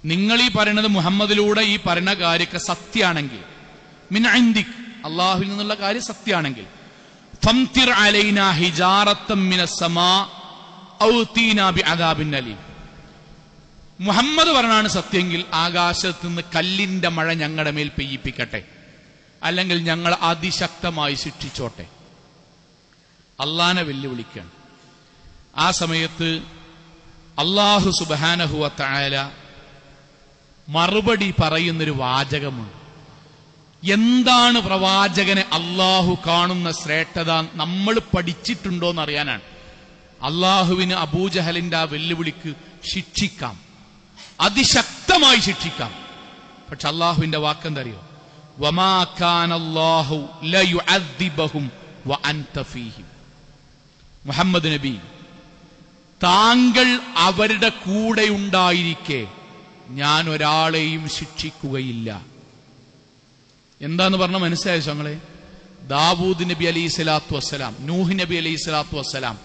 A: നിങ്ങൾ ഈ പറയുന്നത് മുഹമ്മദിലൂടെ ഈ പറയുന്ന കാര്യമൊക്കെ സത്യാണെങ്കിൽ, മിൻ ഇൻദിക്, അള്ളാഹുവിൽ നിന്നുള്ള കാര്യം സത്യാണെങ്കിൽ, ഫംതിർ അലൈനാ ഹിജാറത്തൻ മിനസ് സമാ ഔ തീനാ ബിഅദാബിൻ അലീം, മുഹമ്മദ് പറഞ്ഞാണ് സത്യമെങ്കിൽ ആകാശത്ത് നിന്ന് കല്ലിന്റെ മഴ ഞങ്ങളുടെ മേൽ പെയ്യിപ്പിക്കട്ടെ, അല്ലെങ്കിൽ ഞങ്ങൾ അതിശക്തമായി ശിക്ഷിച്ചോട്ടെ. അള്ളാനെ വെല്ലുവിളിക്കുകയാണ്. ആ സമയത്ത് അള്ളാഹു സുബ്ഹാനഹു വ തആല മറുപടി പറയുന്നൊരു വാചകമുണ്ട്. എന്താണ് പ്രവാചകനെ അള്ളാഹു കാണുന്ന ശ്രേഷ്ഠത നമ്മൾ പഠിച്ചിട്ടുണ്ടോന്നറിയാനാണ്. അള്ളാഹുവിന് അബൂജഹലിന്റെ ആ വെല്ലുവിളിക്ക് ശിക്ഷിക്കാം, അതിശക്തമായി ശിക്ഷിക്കാം. പക്ഷെ അള്ളാഹുവിന്റെ വാക്കെന്തറിയോ? വമാ കാനല്ലാഹു ലയുഅദ്ദിബഹും വഅൻത ഫീഹിം. മുഹമ്മദ് നബി, താങ്കൾ അവരുടെ കൂടെ ഉണ്ടായിരിക്കെ ഞാൻ ഒരാളെയും ശിക്ഷിക്കുകയില്ല. എന്താന്ന് പറഞ്ഞ മനസ്സിലായോ ഞങ്ങളെ? ദാവൂദ് നബി അലൈഹി സ്വലാത്തു വസ്സലാം, നൂഹ് നബി അലൈഹി സ്വലാത്തു വസ്സലാം,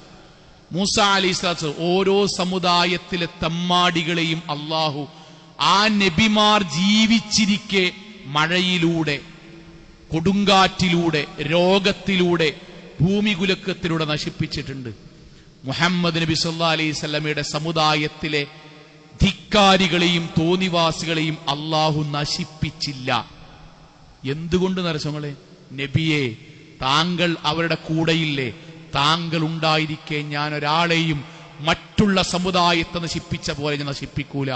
A: മൂസ അലൈഹി സ്വലാത്തു, ഓരോ സമുദായത്തിലെ തമ്മാടികളെയും അള്ളാഹു ആ നബിമാർ ജീവിച്ചിരിക്കെ മഴയിലൂടെ, കൊടുങ്കാറ്റിലൂടെ, രോഗത്തിലൂടെ, ഭൂമികുലുക്കത്തിലൂടെ നശിപ്പിച്ചിട്ടുണ്ട്. മുഹമ്മദ് നബി സല്ലല്ലാഹു അലൈഹി വസല്ലമയുടെ സമുദായത്തിലെ ധിക്കാരികളെയും തോന്നിവാസികളെയും അള്ളാഹു നശിപ്പിച്ചില്ല. എന്തുകൊണ്ട് നരസങ്ങളെ? നബിയെ, താങ്കൾ അവരുടെ കൂടെയില്ലേ? താങ്കൾ ഉണ്ടായിരിക്കെ ഞാൻ ഒരാളെയും മറ്റുള്ള സമുദായത്തെ നശിപ്പിച്ച പോലെ ഞാൻ നശിപ്പിക്കൂല.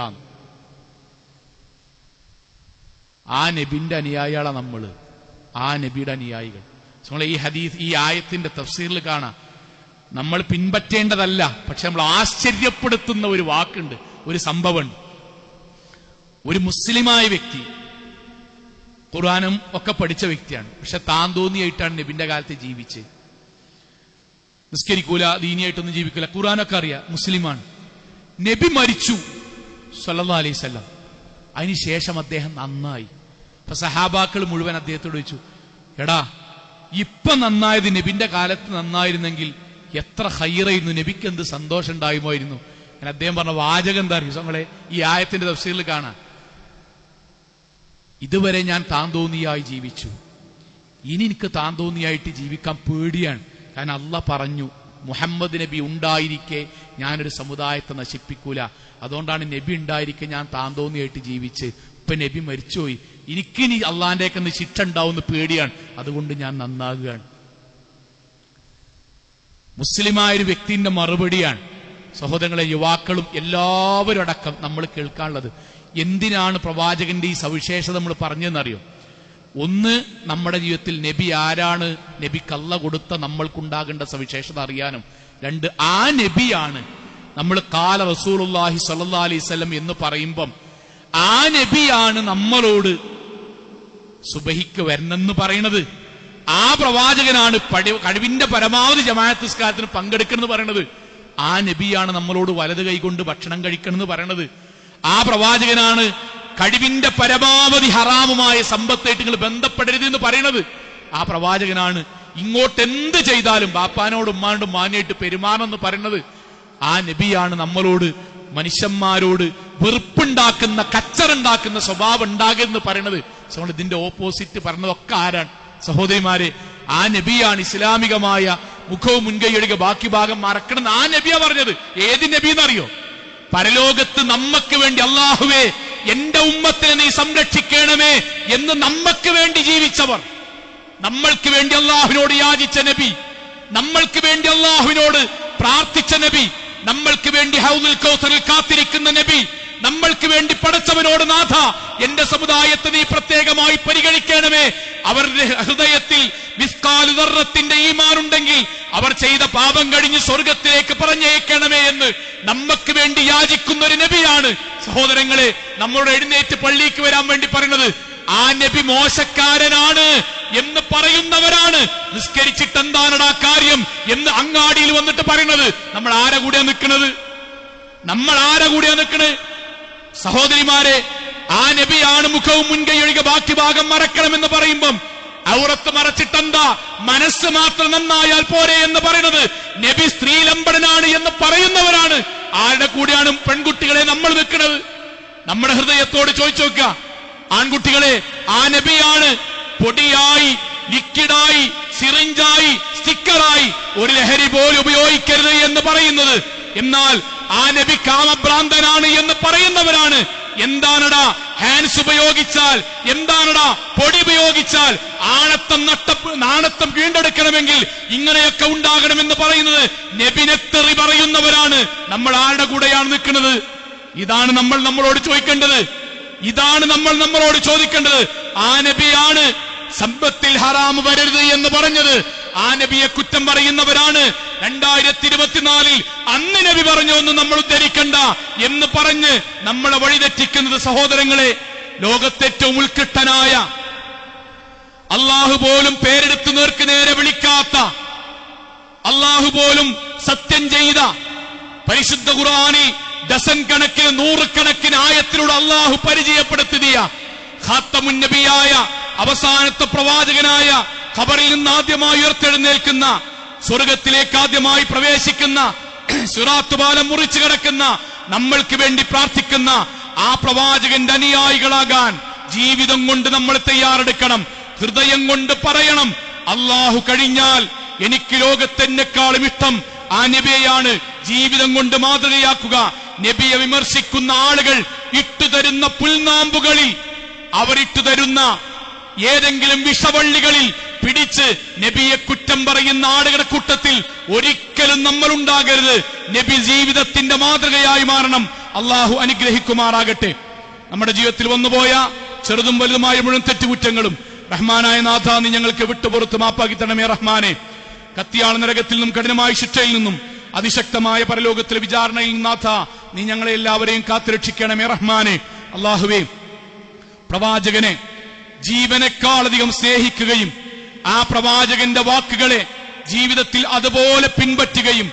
A: ആ നബിന്റെ അനുയായികളാണ് നമ്മള്, ആ നബിയുടെ അനുയായികൾ. നമ്മളെ ഈ ഹദീസ്, ഈ ആയത്തിന്റെ തഫ്സീറിൽ കാണാം, നമ്മൾ പിൻപറ്റേണ്ടതല്ല, പക്ഷെ നമ്മൾ ആശ്ചര്യപ്പെടുത്തുന്ന ഒരു വാക്കുണ്ട്, ഒരു സംഭവമുണ്ട്. ഒരു മുസ്ലിമായ വ്യക്തി, ഖുർആനും ഒക്കെ പഠിച്ച വ്യക്തിയാണ്, പക്ഷെ താൻ തോന്നിയായിട്ടാണ് നബിന്റെ കാലത്ത് ജീവിച്ച്. നിസ്കരിക്കൂല, ദീനിയായിട്ടൊന്നും ജീവിക്കൂല, ഖുർആനൊക്കെ അറിയാം, മുസ്ലിമാണ്. നബി മരിച്ചു സല്ലല്ലാഹു അലൈഹി വസല്ലം. അതിനുശേഷം അദ്ദേഹം നന്നായി. അപ്പൊ സഹാബാക്കൾ മുഴുവൻ അദ്ദേഹത്തോട് ചോദിച്ചു, എടാ ഇപ്പൊ നന്നായത് നബിന്റെ കാലത്ത് നന്നായിരുന്നെങ്കിൽ എത്ര ഹൈറായിരുന്നു, നബിക്ക് എന്ത് സന്തോഷം ഉണ്ടാകുമായിരുന്നു. അങ്ങനെ അദ്ദേഹം പറഞ്ഞ വാചകം എന്താ അറിയും നമ്മളെ ഈ ആയത്തിന്റെ തഫ്സീറിൽ കാണാം. ഇതുവരെ ഞാൻ താന്തോന്നിയായി ജീവിച്ചു, ഇനി എനിക്ക് താന്തോന്നിയായിട്ട് ജീവിക്കാൻ പേടിയാണ്. കാരണം അള്ളാഹ് പറഞ്ഞു മുഹമ്മദ് നബി ഉണ്ടായിരിക്കെ ഞാനൊരു സമുദായത്തെ നശിപ്പിക്കൂല. അതുകൊണ്ടാണ് നബി ഉണ്ടായിരിക്കെ ഞാൻ താന്തോന്നിയായിട്ട് ജീവിച്ച്. ഇപ്പൊ നബി മരിച്ചുപോയി, എനിക്കിനി അള്ളാന്റെ ശിക്ഷ ഉണ്ടാവുന്ന പേടിയാണ്, അതുകൊണ്ട് ഞാൻ നന്നാകുകയാണ്. മുസ്ലിമായൊരു വ്യക്തിന്റെ മറുപടിയാണ് സഹോദരങ്ങളെ, യുവാക്കളും എല്ലാവരും അടക്കം നമ്മൾ കേൾക്കാനുള്ളത്. എന്തിനാണ് പ്രവാചകന്റെ ഈ സവിശേഷത നമ്മൾ പറഞ്ഞെന്നറിയോ? ഒന്ന്, നമ്മുടെ ജീവിതത്തിൽ നബി ആരാണ്, നബിക്ക് അല്ലാഹ് കൊടുത്ത നമ്മൾക്കുണ്ടാകേണ്ട സവിശേഷത അറിയാനും. രണ്ട്, ആ നബിയാണ് നമ്മൾ ഖാല റസൂലുള്ളാഹി സ്വല്ലല്ലാഹി അലൈഹി വസല്ലം എന്ന് പറയുമ്പം ആ നബിയാണ് നമ്മളോട് സുബഹിക്ക് വരണമെന്ന് പറയുന്നത്. ആ പ്രവാചകനാണ് കഴിവിന്റെ പരമാവധി ജമാഅത്ത് നിസ്കാരത്തിന് പങ്കെടുക്കണമെന്ന് പറയുന്നത്. ആ നബിയാണ് നമ്മളോട് വലത് കൈകൊണ്ട് ഭക്ഷണം കഴിക്കണമെന്ന് പറയണത്. ആ പ്രവാചകനാണ് കഴിവിന്റെ പരമാവധി ഹറാമുമായ സമ്പത്തായിട്ട് നിങ്ങൾ ബന്ധപ്പെടരുത് എന്ന് പറയുന്നത്. ആ പ്രവാചകനാണ് ഇങ്ങോട്ട് എന്ത് ചെയ്താലും ബാപ്പാനോടും ഉമ്മാനോടും മാന്യായിട്ട് പെരുമാറണമെന്ന് പറയുന്നത്. ആ നബിയാണ് നമ്മളോട് മനുഷ്യന്മാരോട് വെറുപ്പുണ്ടാക്കുന്ന കച്ചറുണ്ടാക്കുന്ന സ്വഭാവം ഉണ്ടാകരുതെന്ന് പറയുന്നത്. ഇതിന്റെ ഓപ്പോസിറ്റ് പറഞ്ഞതൊക്കെ ആരാണ് സഹോദരിമാരെ? ആ നബിയാണ് ഇസ്ലാമികമായ മുഖവും മുൻകൈയൊഴികെ ബാക്കി ഭാഗം മറക്കണം. ആ നബിയാ പറഞ്ഞത്. ഏത് നബി എന്നറിയോ? പരലോകത്ത് നമ്മക്ക് വേണ്ടി അല്ലാഹുവേ എന്റെ ഉമ്മത്തിനെ നീ സംരക്ഷിക്കണമേ എന്ന് നമ്മക്ക് വേണ്ടി ജീവിച്ചവർ, നമ്മൾക്ക് വേണ്ടി അല്ലാഹുവിനോട് യാചിച്ച നബി, നമ്മൾക്ക് വേണ്ടി അല്ലാഹുവിനോട് പ്രാർത്ഥിച്ച നബി, നമ്മൾക്ക് വേണ്ടി ഹൗദുൽ കൗസറിൽ കാത്തിരിക്കുന്ന നബി, നമ്മൾക്ക് വേണ്ടി പടച്ചവനോട് നാഥ എന്റെ സമുദായത്തെ നീ പ്രത്യേകമായി പരിഗണിക്കണമേ, അവരുടെ ഹൃദയത്തിൽ മിസ്കാലു ദർറത്തിന്റെ ഈമാനുണ്ടെങ്കിൽ അവർ ചെയ്ത പാപം കഴിഞ്ഞ് സ്വർഗത്തിലേക്ക് പറഞ്ഞേക്കണമേ എന്ന് നമ്മക്ക് വേണ്ടി യാചിക്കുന്ന ഒരു നബിയാണ് സഹോദരങ്ങളെ നമ്മളോട് എഴുന്നേറ്റ് പള്ളിക്ക് വരാൻ വേണ്ടി പറയുന്നത്. ആ നബി മോശക്കാരനാണ് എന്ന് പറയുന്നവരാണ് നിസ്കരിച്ചിട്ട് എന്താണടാ കാര്യം എന്ന് അങ്ങാടിയിൽ വന്നിട്ട് പറയുന്നത്. നമ്മൾ ആരെ കൂടെയാ നിൽക്കുന്നത്? നമ്മൾ ആരെ കൂടെയാ നിൽക്കുന്നത്? സഹോദരിമാരെ, ആ നബിയാണ് മുഖവും മുൻകൈയൊഴികെ ബാക്കി ഭാഗം മറക്കണമെന്ന് പറയുമ്പം ഔറത്ത് മറച്ചിട്ടെന്താ മനസ്സ് മാത്രം നന്നായാൽ പോരെ എന്ന് പറയുന്നത്. നബി സ്ത്രീലമ്പടനാണ് എന്ന് പറയുന്നവരാണ്. ആരുടെ കൂടെയാണ് പെൺകുട്ടികളെ നമ്മൾ നിൽക്കുന്നത്? നമ്മുടെ ഹൃദയത്തോട് ചോദിച്ചു നോക്കുക. ആൺകുട്ടികളെ, ആ നബിയാണ് പൊടിയായി, ലിക്വിഡായി, സിറിഞ്ചായി, സ്റ്റിക്കറായി ഒരു ലഹരി പോലും ഉപയോഗിക്കരുത് എന്ന് പറയുന്നത്. എന്നാൽ ആ നബി കാമഭ്രാന്തനാണ് എന്ന് പറയുന്നവരാണ്. എന്താണടാ ഹാൻഡ്സ് ഉപയോഗിച്ചാൽ, എന്താണടാ പൊടി ഉപയോഗിച്ചാൽ നാണത്തം വീണ്ടെടുക്കണമെങ്കിൽ ഇങ്ങനെയൊക്കെ ഉണ്ടാകണമെന്ന് പറയുന്നത് നബിനെത്തെറി പറയുന്നവരാണ്. നമ്മൾ ആരുടെ കൂടെയാണ് നിൽക്കുന്നത്? ഇതാണ് നമ്മൾ നമ്മളോട് ചോദിക്കേണ്ടത്. ഇതാണ് നമ്മൾ നമ്മളോട് ചോദിക്കേണ്ടത്. ആ നബിയാണ് സമ്പത്തിൽ ഹറാമ് വരരുത് എന്ന് പറഞ്ഞത്. ആ നബിയെ കുറ്റം പറയുന്നവരാണ് 2024 അന്ന് നബി പറഞ്ഞു എന്ന് നമ്മൾ ഉദ്ധരിക്കണ്ട എന്ന് പറഞ്ഞ് നമ്മളെ വഴിതെറ്റിക്കുന്നത്. സഹോദരങ്ങളെ, ലോകത്തേറ്റവും ഉത്കൃഷ്ടനായ, അള്ളാഹു പോലും പേരെടുത്ത് നേർക്ക് നേരെ വിളിക്കാത്ത, അള്ളാഹു പോലും സത്യം ചെയ്ത പരിശുദ്ധ ഖുർആനിൽ ഡസൻ കണക്കിന് നൂറുകണക്കിന് ആയത്തിലൂടെ അള്ളാഹു പരിചയപ്പെടുത്തിയ ഖാത്തമുൻ നബിയായ അവസാനത്തെ പ്രവാചകനായ ഖബറിൽ നിന്ന് ആദ്യമായി ഉയർത്തെഴുന്നേൽക്കുന്ന, സ്വർഗത്തിലേക്ക് ആദ്യമായി പ്രവേശിക്കുന്ന, സിറാത്ത് പാലം മുറിച്ചു കിടക്കുന്ന, നമ്മൾക്ക് വേണ്ടി പ്രാർത്ഥിക്കുന്ന ആ പ്രവാചകന്റെ അനുയായികളാകാൻ ജീവിതം കൊണ്ട് നമ്മൾ തയ്യാറെടുക്കണം. ഹൃദയം കൊണ്ട് പറയണം, അള്ളാഹു കഴിഞ്ഞാൽ എനിക്ക് ലോകത്തെന്നെക്കാളും ഇഷ്ടം ആ നബിയെയാണ്. ജീവിതം കൊണ്ട് മാതൃകയാക്കുക. നബിയെ വിമർശിക്കുന്ന ആളുകൾ ഇട്ടുതരുന്ന പുൽനാമ്പുകളിൽ, അവർ ഇട്ടുതരുന്ന ഏതെങ്കിലും വിഷവള്ളികളിൽ പിടിച്ച് നബിയെ കുറ്റം പറയുന്ന ആളുകളുടെ കൂട്ടത്തിൽ ഒരിക്കലും നമ്മൾ ഉണ്ടാകരുത്. നബി ജീവിതത്തിന്റെ മാതൃകയായി മാറണം. അള്ളാഹു അനുഗ്രഹിക്കുമാറാകട്ടെ. നമ്മുടെ ജീവിതത്തിൽ വന്നുപോയ ചെറുതും വലുതുമായ മുഴുവൻ തെറ്റുകുറ്റങ്ങളും റഹ്മാനായ നാഥ നീ ഞങ്ങൾക്ക് വിട്ടുപുറത്ത് മാപ്പാക്കി തരണമേ റഹ്മാനെ. കത്തിയാൾ നരകത്തിൽ നിന്നും കഠിനമായ ശിക്ഷയിൽ നിന്നും അതിശക്തമായ പരലോകത്തിലെ വിചാരണയിൽ നാഥ നീ ഞങ്ങളെ എല്ലാവരെയും കാത്തുരക്ഷിക്കണമേ റഹ്മാനെ. അള്ളാഹുവേ, പ്രവാചകനെ ജീവനേക്കാളധികം സ്നേഹിക്കുകയും ആ പ്രവാചകന്റെ വാക്കുകളെ ജീവിതത്തിൽ അതുപോലെ പിൻപറ്റുകയും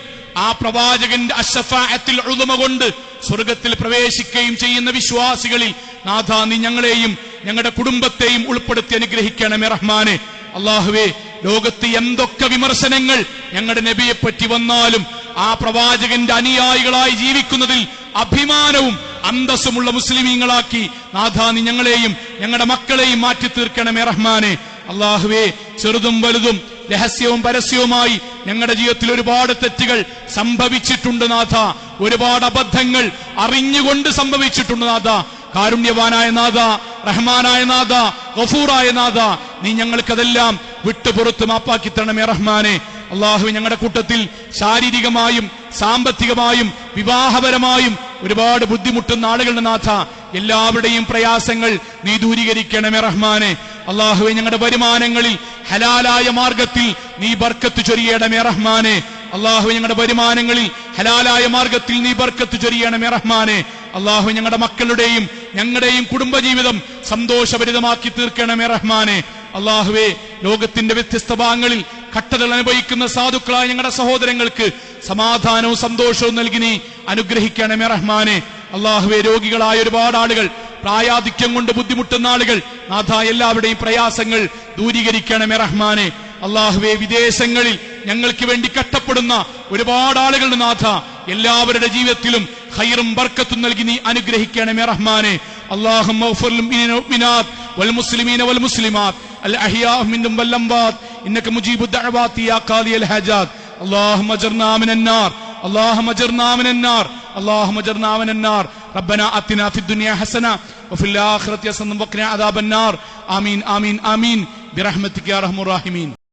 A: ആ പ്രവാചകന്റെ അശ്ശഫാഅത്തുൽ ഉളുമ കൊണ്ട് സ്വർഗത്തിൽ പ്രവേശിക്കുകയും ചെയ്യുന്ന വിശ്വാസികളിൽ നാഥ നീ ഞങ്ങളെയും ഞങ്ങളുടെ കുടുംബത്തെയും ഉൾപ്പെടുത്തി അനുഗ്രഹിക്കണമേ റഹ്മാനെ. അല്ലാഹുവേ, ലോകത്ത് എന്തൊക്കെ വിമർശനങ്ങൾ ഞങ്ങളുടെ നബിയെ പറ്റി വന്നാലും ആ പ്രവാചകന്റെ അനുയായികളായി ജീവിക്കുന്നതിൽ അഭിമാനവും അന്തസ്സുമുള്ള മുസ്ലിമീങ്ങളാക്കി നാഥാ നീ ഞങ്ങളെയും ഞങ്ങളുടെ മക്കളെയും മാറ്റി തീർക്കണമേ റഹ്മാനെ. അല്ലാഹുവേ, ചെറുതും വലുതും രഹസ്യവും പരസ്യവുമായി ഞങ്ങളുടെ ജീവിതത്തിൽ ഒരുപാട് തെറ്റുകൾ സംഭവിച്ചിട്ടുണ്ട് നാഥ. ഒരുപാട് അബദ്ധങ്ങൾ അറിഞ്ഞുകൊണ്ട് സംഭവിച്ചിട്ടുണ്ട് നാഥ. കാരുണ്യവാനായ നാഥ, റഹ്മാനായ നാഥ, ഗഫൂറായ നാഥ, നീ ഞങ്ങൾക്കതെല്ലാം വിട്ടുപുറത്ത് മാപ്പാക്കി തരണമേ റഹ്മാനെ. അള്ളാഹു, ഞങ്ങളുടെ കൂട്ടത്തിൽ ശാരീരികമായും സാമ്പത്തികമായും വിവാഹപരമായും ഒരുപാട് ബുദ്ധിമുട്ടുന്ന ആളുകളുടെ നാഥ, എല്ലാവരുടെയും പ്രയാസങ്ങൾ നീ ദൂരീകരിക്കണമേ റഹ്മാനെ. അള്ളാഹുവെ, ഞങ്ങളുടെ വരുമാനങ്ങളിൽ ഹലാലായ മാർഗത്തിൽ നീ ബർക്കത്ത് ചൊരിയണമേ റഹ്മാനെ. അള്ളാഹു, ഞങ്ങളുടെ വരുമാനങ്ങളിൽ ഹലാലായ മാർഗത്തിൽ നീ ബർക്കത്ത് ചൊരിയണമേ റഹ്മാനെ. അള്ളാഹു, ഞങ്ങളുടെ മക്കളുടെയും ഞങ്ങളുടെയും കുടുംബജീവിതം സന്തോഷഭരിതമാക്കി തീർക്കണമേ റഹ്മാനെ. അള്ളാഹുവേ, ലോകത്തിന്റെ വ്യത്യസ്ത ഭാഗങ്ങളിൽ കട്ടതകൾ അനുഭവിക്കുന്ന സാധുക്കളായ ഞങ്ങളുടെ സഹോദരങ്ങൾക്ക് സമാധാനവും സന്തോഷവും നൽകി നീ അനുഗ്രഹിക്കണമേ റഹ്മാനെ. അള്ളാഹുവേ, രോഗികളായ ഒരുപാട് ആളുകൾ, പ്രായാധിക്യം കൊണ്ട് ബുദ്ധിമുട്ടുന്ന ആളുകൾ നാഥ, എല്ലാവരുടെയും പ്രയാസങ്ങൾ ദൂരീകരിക്കണമേ റഹ്മാനെ. അള്ളാഹുവേ, വിദേശങ്ങളിൽ ഞങ്ങൾക്ക് വേണ്ടി കഷ്ടപ്പെടുന്ന ഒരുപാട് ആളുകളുടെ നാഥ, എല്ലാവരുടെ ജീവിതത്തിലും ഖൈറും ബർക്കത്തും നൽകി നീ അനുഗ്രഹിക്കണമേ റഹ്മാനെ. اللهم اغفر للمؤمنات والمسلمين والمسلمات الأحياء منهم والأموات إنك مجيب الدعوات يا قاضي الحاجات. اللهم اجرنا من النار، اللهم اجرنا من النار، اللهم اجرنا من النار. ربنا آتنا في الدنيا حسنة وفي الآخرة حسنة وقنا عذاب النار. آمين آمين آمين برحمتك يا أرحم الراحمين.